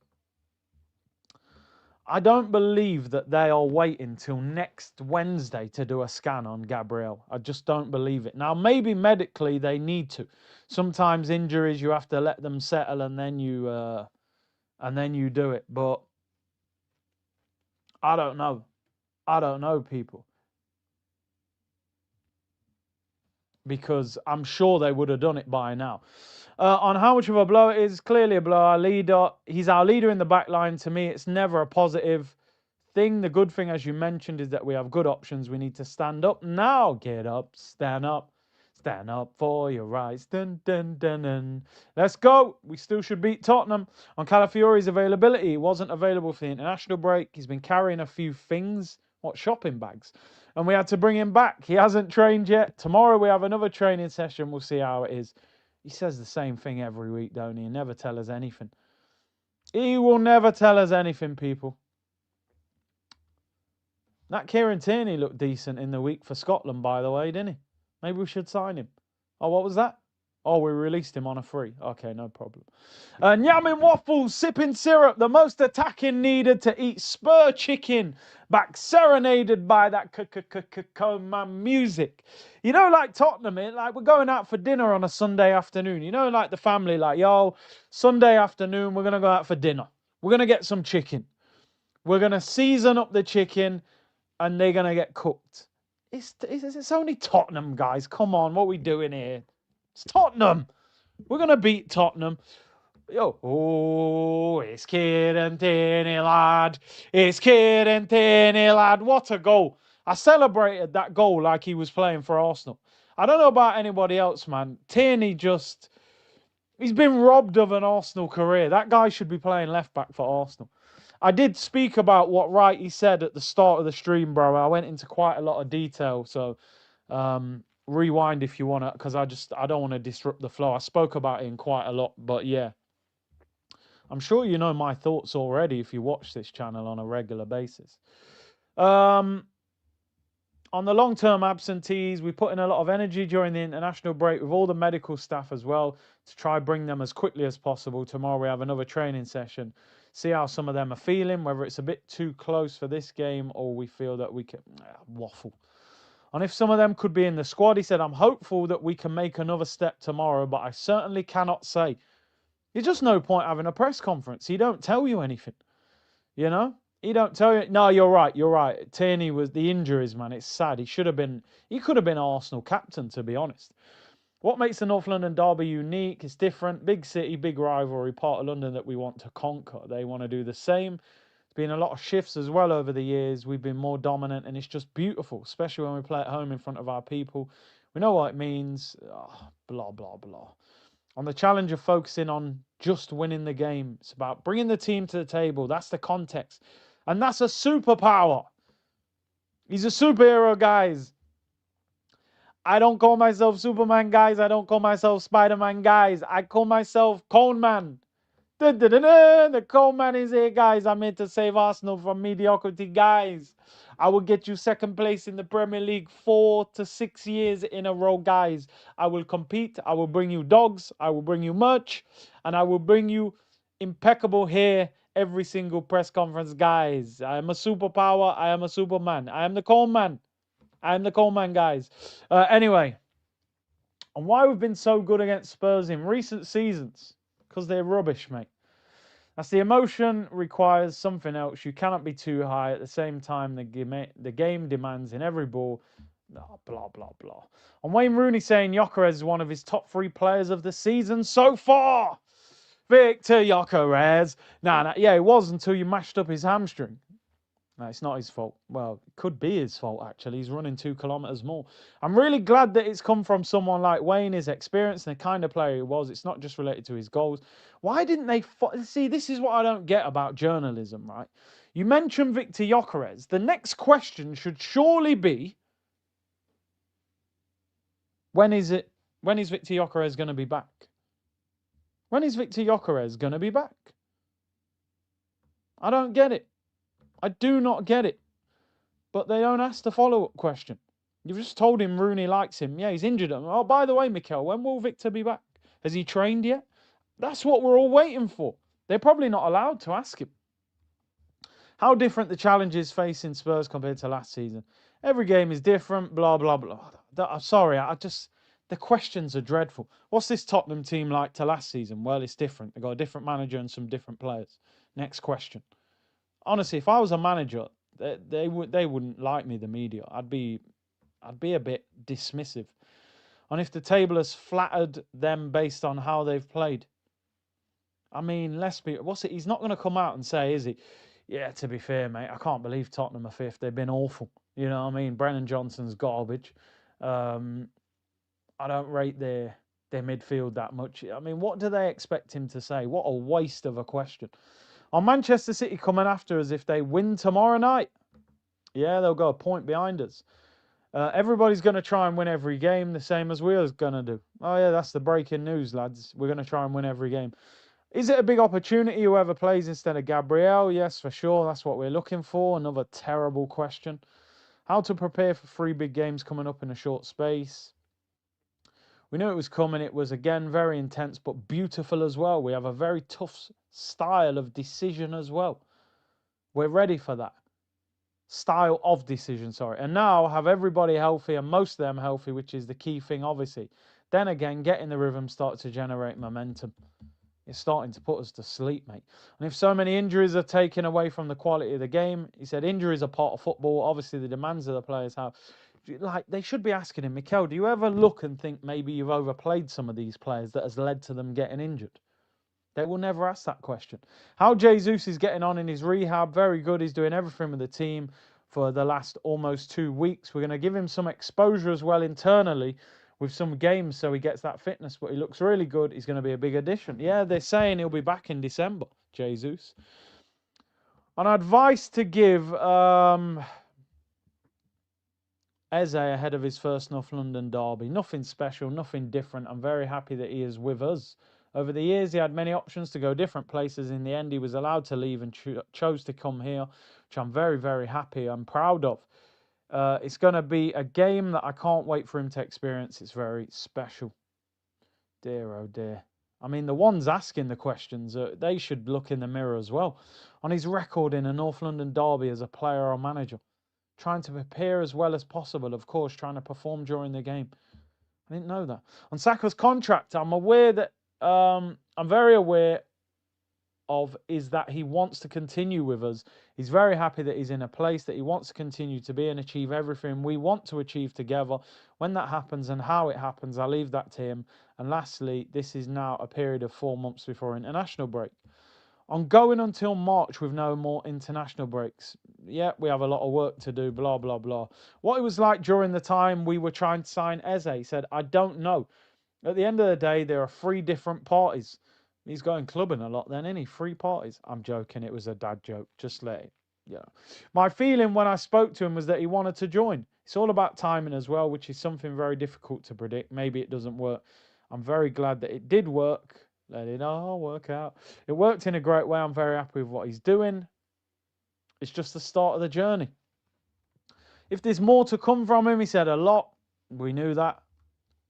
I don't believe that they are waiting till next Wednesday to do a scan on Gabriel. I just don't believe it. Now, maybe medically they need to. Sometimes injuries, you have to let them settle and then you do it. But I don't know. I don't know, people. Because I'm sure they would have done it by now. On how much of a blow it is, clearly a blow. Our leader, he's our leader in the back line. To me, it's never a positive thing. The good thing, as you mentioned, is that we have good options. We need to stand up now. Get up, stand up. Stand up for your rights. Dun, dun, dun, dun. Let's go. We still should beat Tottenham. On Calafiori's availability, he wasn't available for the international break. He's been carrying a few things. What, shopping bags? And we had to bring him back. He hasn't trained yet. Tomorrow we have another training session. We'll see how it is. He says the same thing every week, don't he? He never tell us anything. He will never tell us anything, people. That Kieran Tierney looked decent in the week for Scotland, by the way, didn't he? Maybe we should sign him. Oh, what was that? Oh, we released him on a free. Okay, no problem. Yamin waffles, sipping syrup, the most attacking needed to eat spur chicken. Back serenaded by that man music. You know, like Tottenham, like we're going out for dinner on a Sunday afternoon. You know, like the family, like, yo, Sunday afternoon, we're going to go out for dinner. We're going to get some chicken. We're going to season up the chicken and they're going to get cooked. It's only Tottenham, guys. Come on, what are we doing here? It's Tottenham. We're going to beat Tottenham. Yo, oh, it's Kieran Tierney, lad. It's Kieran Tierney, lad. What a goal. I celebrated that goal like he was playing for Arsenal. I don't know about anybody else, man. Tierney he's been robbed of an Arsenal career. That guy should be playing left back for Arsenal. I did speak about what Wrighty said at the start of the stream, bro. I went into quite a lot of detail, so rewind if you want to, because I don't want to disrupt the flow. I spoke about it in quite a lot, but yeah. I'm sure you know my thoughts already if you watch this channel on a regular basis. On the long-term absentees, we put in a lot of energy during the international break with all the medical staff as well to try bring them as quickly as possible. Tomorrow we have another training session. See how some of them are feeling, whether it's a bit too close for this game or we feel that we can waffle. And if some of them could be in the squad, he said, I'm hopeful that we can make another step tomorrow, but I certainly cannot say. There's just no point having a press conference. He don't tell you anything, you know? He don't tell you. No, you're right. You're right. Tierney was the injuries, man. It's sad. He could have been Arsenal captain, to be honest. What makes the North London derby unique? It's different. Big city, big rivalry, part of London that we want to conquer. They want to do the same. There's been a lot of shifts as well over the years. We've been more dominant, and it's just beautiful, especially when we play at home in front of our people. We know what it means. Oh, blah, blah, blah. On the challenge of focusing on just winning the game. It's about bringing the team to the table. That's the context. And that's a superpower. He's a superhero, guys. I don't call myself Superman, guys. I don't call myself Spider-Man, guys. I call myself Cone Man. The Cone Man is here, guys. I'm here to save Arsenal from mediocrity, guys. I will get you second place in the Premier League 4 to 6 years in a row, guys. I will compete. I will bring you dogs. I will bring you merch. And I will bring you impeccable hair every single press conference, guys. I am a superpower. I am a Superman. I am the Cone Man. I am the Cone Man, guys. Anyway, and why we've been so good against Spurs in recent seasons? Because they're rubbish, mate. As the emotion requires something else, you cannot be too high. At the same time, the game demands in every ball. Blah, blah, blah, blah. And Wayne Rooney saying Gyökeres is one of his top 3 players of the season so far. Victor Gyökeres. Nah, yeah, it was until you mashed up his hamstring. No, it's not his fault. Well, it could be his fault, actually. He's running 2 kilometres more. I'm really glad that it's come from someone like Wayne, his experience, and the kind of player he was. It's not just related to his goals. Why didn't they... See, this is what I don't get about journalism, right? You mentioned Victor Gyökeres. The next question should surely be, when is Victor Gyökeres going to be back? When is Victor Gyökeres going to be back? I don't get it. I do not get it. But they don't ask the follow-up question. You've just told him Rooney likes him. Yeah, he's injured him. Oh, by the way, Mikel, when will Victor be back? Has he trained yet? That's what we're all waiting for. They're probably not allowed to ask him. How different the challenges facing Spurs compared to last season. Every game is different, blah, blah, blah. I'm sorry, the questions are dreadful. What's this Tottenham team like to last season? Well, it's different. They've got a different manager and some different players. Next question. Honestly, if I was a manager, they wouldn't like me, the media. I'd be a bit dismissive. And if the table has flattered them based on how they've played, I mean, he's not going to come out and say, is he? Yeah, to be fair, mate, I can't believe Tottenham are fifth. They've been awful. You know what I mean? Brennan Johnson's garbage. I don't rate their midfield that much. I mean, what do they expect him to say? What a waste of a question. On Manchester City coming after us if they win tomorrow night. Yeah, they'll go a point behind us. Everybody's going to try and win every game, the same as we are going to do. Oh, yeah, that's the breaking news, lads. We're going to try and win every game. Is it a big opportunity, whoever plays instead of Gabriel? Yes, for sure. That's what we're looking for. Another terrible question. How to prepare for 3 big games coming up in a short space. We knew it was coming. It was, again, very intense, but beautiful as well. We have a very tough style of decision as well. We're ready for that. Style of decision, sorry. And now have everybody healthy and most of them healthy, which is the key thing, obviously. Then again, getting the rhythm starts to generate momentum. It's starting to put us to sleep, mate. And if so many injuries are taken away from the quality of the game, he said injuries are part of football. Obviously, the demands of the players have. Like, they should be asking him, Mikel, do you ever look and think maybe you've overplayed some of these players that has led to them getting injured? They will never ask that question. How Jesus is getting on in his rehab, very good. He's doing everything with the team for the last almost 2 weeks. We're going to give him some exposure as well internally with some games so he gets that fitness, but he looks really good. He's going to be a big addition. Yeah, they're saying he'll be back in December, Jesus. An advice to give Eze ahead of his first North London derby. Nothing special, nothing different. I'm very happy that he is with us. Over the years, he had many options to go different places. In the end, he was allowed to leave and chose to come here, which I'm very, very happy and proud of. It's going to be a game that I can't wait for him to experience. It's very special. Dear, oh dear. I mean, the ones asking the questions, they should look in the mirror as well. On his record in a North London derby as a player or manager. Trying to prepare as well as possible, of course, trying to perform during the game. I didn't know that. On Saka's contract, I'm aware that I'm very aware of is that he wants to continue with us. He's very happy that he's in a place that he wants to continue to be and achieve everything we want to achieve together. When that happens and how it happens, I'll leave that to him. And lastly, this is now a period of 4 months before international break. Ongoing until March with no more international breaks. Yeah, we have a lot of work to do, blah, blah, blah. What it was like during the time we were trying to sign Eze, he said, I don't know. At the end of the day, there are 3 different parties. He's going clubbing a lot then, isn't he? 3 parties. I'm joking. It was a dad joke. Just let it, My feeling when I spoke to him was that he wanted to join. It's all about timing as well, which is something very difficult to predict. Maybe it doesn't work. I'm very glad that it did work. Let it all work out. It worked in a great way. I'm very happy with what he's doing. It's just the start of the journey. If there's more to come from him, he said a lot. We knew that.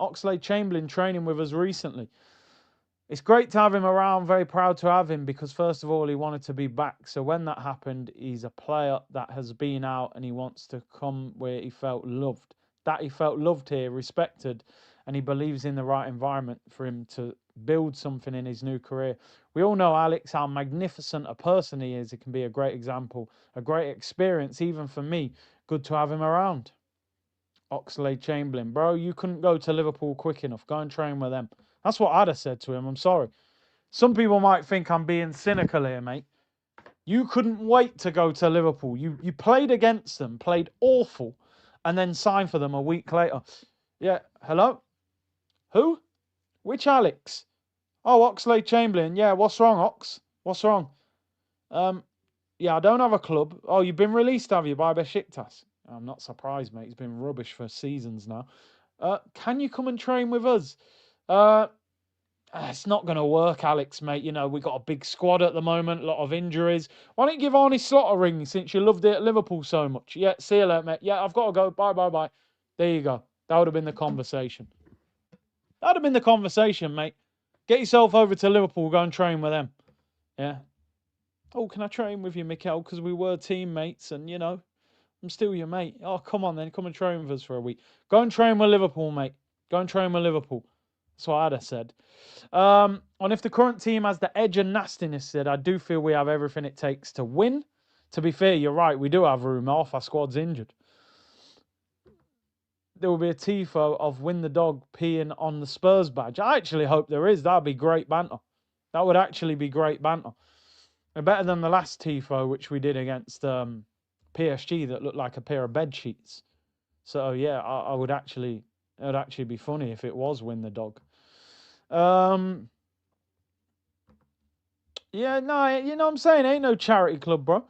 Oxlade-Chamberlain training with us recently. It's great to have him around. Very proud to have him because, first of all, he wanted to be back. So when that happened, he's a player that has been out and he wants to come where he felt loved. That he felt loved here, respected, and he believes in the right environment for him to build something in his new career. We all know Alex, how magnificent a person he is. It can be a great example, a great experience, even for me. Good to have him around. Oxlade-Chamberlain, bro, you couldn't go to Liverpool quick enough. Go and train with them. That's what I'd have said to him. I'm sorry. Some people might think I'm being cynical here, mate. You couldn't wait to go to Liverpool. You played against them, played awful, and then signed for them a week later. Yeah, hello? Who? Which Alex? Oh, Oxlade-Chamberlain. Yeah, what's wrong, Ox? What's wrong? Um, yeah, I don't have a club. Oh, you've been released, have you, by Besiktas? I'm not surprised, mate. He's been rubbish for seasons now. Can you come and train with us? Uh, it's not going to work, Alex, mate. You know, we've got a big squad at the moment, a lot of injuries. Why don't you give Arnie Slot a ring since you loved it at Liverpool so much? Yeah, see you later, mate. Yeah, I've got to go. Bye, bye, bye. There you go. That would have been the conversation. That would have been the conversation, mate. Get yourself over to Liverpool, go and train with them. Yeah. Oh, can I train with you, Mikel? Because we were teammates and, you know, I'm still your mate. Oh, come on then. Come and train with us for a week. Go and train with Liverpool, mate. Go and train with Liverpool. That's what I'd have said. And if the current team has the edge and nastiness, said I do feel we have everything it takes to win. To be fair, you're right. We do have room. Half our squad's injured. There will be a tifo of win the dog peeing on the Spurs badge. I actually hope there is. That'd be great banter. That would actually be great banter. Better than the last tifo, which we did against PSG, that looked like a pair of bed sheets. So yeah, I would actually, it would actually be funny if it was win the dog. Yeah, no, you know what I'm saying? Ain't no charity club, bro.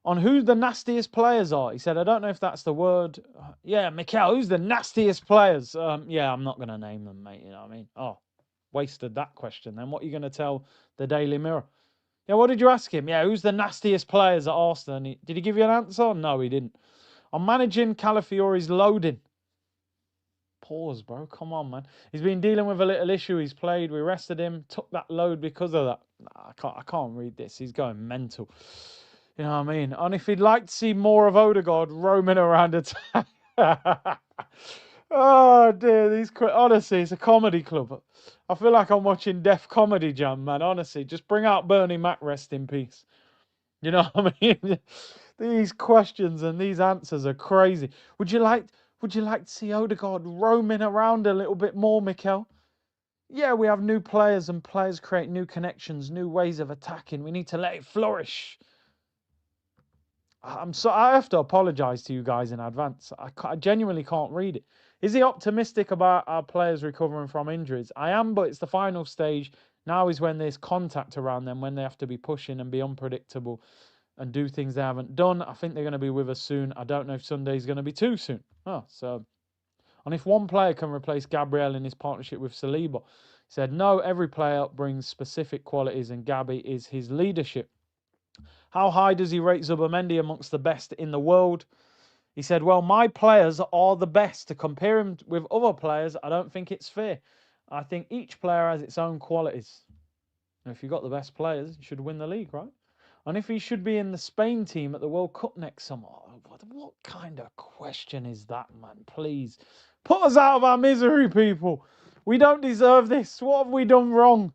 On who the nastiest players are. He said, I don't know if that's the word. Yeah, Mikel, who's the nastiest players? Yeah, I'm not going to name them, mate. You know what I mean? Oh, wasted that question then. What are you going to tell the Daily Mirror? Yeah, what did you ask him? Yeah, who's the nastiest players at Arsenal? Did he give you an answer? No, he didn't. I'm managing Calafiori's loading. Pause, bro. Come on, man. He's been dealing with a little issue. He's played. We rested him. Took that load because of that. Nah, I can't read this. He's going mental. You know what I mean? And if he'd like to see more of Odegaard roaming around attack. Oh dear, honestly, it's a comedy club. I feel like I'm watching Def Comedy Jam, man. Honestly, just bring out Bernie Mac, rest in peace. You know what I mean? These questions and these answers are crazy. Would you like to see Odegaard roaming around a little bit more, Mikel? Yeah, we have new players and players create new connections, new ways of attacking. We need to let it flourish. I have to apologise to you guys in advance. I genuinely can't read it. Is he optimistic about our players recovering from injuries? I am, but it's the final stage. Now is when there's contact around them, when they have to be pushing and be unpredictable and do things they haven't done. I think they're going to be with us soon. I don't know if Sunday's going to be too soon. And if one player can replace Gabriel in his partnership with Saliba, he said, no, every player brings specific qualities and Gabby is his leadership. How high does he rate Zubamendi amongst the best in the world? He said, well, my players are the best. To compare him with other players, I don't think it's fair. I think each player has its own qualities. And if you've got the best players, you should win the league, right? And if he should be in the Spain team at the World Cup next summer, what kind of question is that, man? Please, put us out of our misery, people. We don't deserve this. What have we done wrong?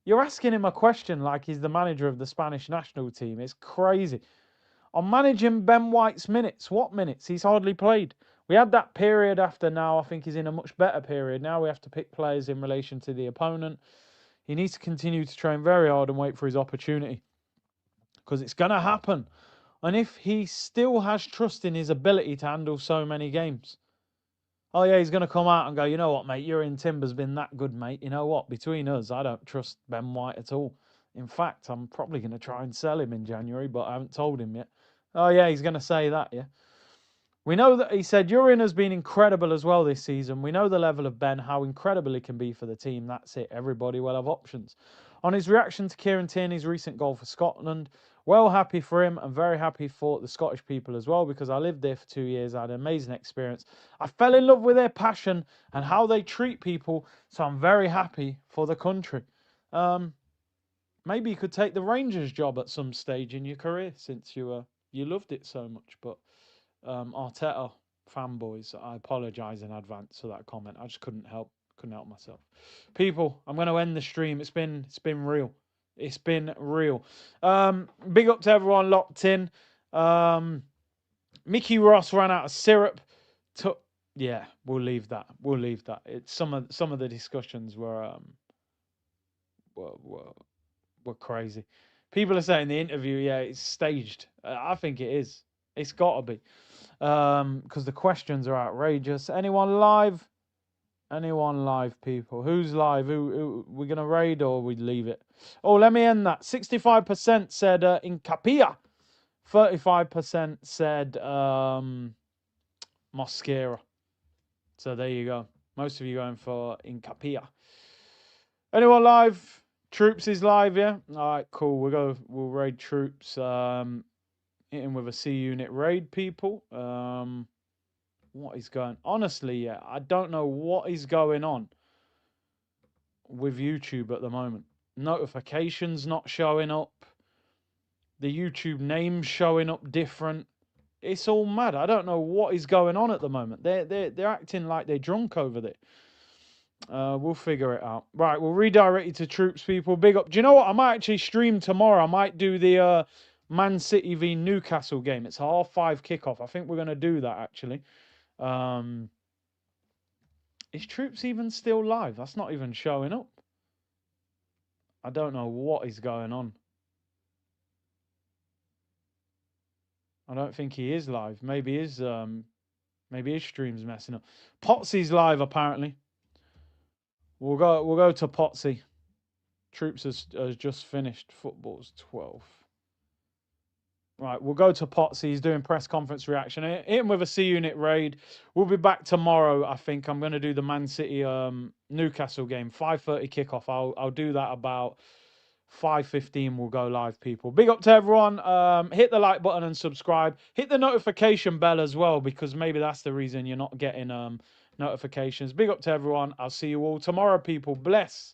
You're asking him a question like he's the manager of the Spanish national team. It's crazy. I'm managing Ben White's minutes. What minutes? He's hardly played. We had that period after now. I think he's in a much better period. Now we have to pick players in relation to the opponent. He needs to continue to train very hard and wait for his opportunity. Because it's going to happen. And if he still has trust in his ability to handle so many games. Oh, yeah, he's going to come out and go, you know what, mate, Jurrien Timber's been that good, mate. You know what, between us, I don't trust Ben White at all. In fact, I'm probably going to try and sell him in January, but I haven't told him yet. Oh, yeah, he's going to say that, yeah. We know that he said Jurrien has been incredible as well this season. We know the level of Ben, how incredible he can be for the team. That's it. Everybody will have options. On his reaction to Kieran Tierney's recent goal for Scotland, well happy for him and very happy for the Scottish people as well because I lived there for 2 years. I had an amazing experience. I fell in love with their passion and how they treat people. So I'm very happy for the country. Maybe you could take the Rangers job at some stage in your career since you loved it so much. But Arteta fanboys, I apologise in advance for that comment. I just couldn't help myself. People, I'm going to end the stream. It's been real. It's been real. Big up to everyone locked in. Mickey Ross ran out of syrup. Yeah, we'll leave that. It's some of the discussions were crazy. People are saying the interview, yeah, it's staged. I think it is. It's got to be. Because the questions are outrageous. Anyone live? Anyone live, people? Who's live? Who we gonna raid or we leave it? Oh, let me end that. 65% said Incapia. 35% said Mosquera. So there you go. Most of you going for Incapia. Anyone live? Troops is live, yeah? Alright, cool. We'll raid troops. Hitting with a C unit raid, people. What is going, honestly, yeah, I don't know what is going on with YouTube at the moment. Notifications not showing up. The YouTube names showing up different. It's all mad. I don't know what is going on at the moment. They're acting like they're drunk over there. We'll figure it out. Right, we'll redirect you to troops, people. Big up. Do you know what? I might actually stream tomorrow. I might do the Man City v Newcastle game. It's a 5:30 kickoff. I think we're going to do that, actually. Is troops even still live? That's not even showing up. I don't know what is going on. I don't think he is live. Maybe his stream's messing up. Potsy's live apparently. We'll go to Potsy. Troops has just finished. Football's 12. Right, we'll go to Potsy. He's doing press conference reaction. Hit him with a C unit raid. We'll be back tomorrow. I think I'm going to do the Man City Newcastle game. 5:30 kickoff. I'll do that about 5:15. We'll go live, people. Big up to everyone. Hit the like button and subscribe. Hit the notification bell as well, because maybe that's the reason you're not getting notifications. Big up to everyone. I'll see you all tomorrow, people. Bless.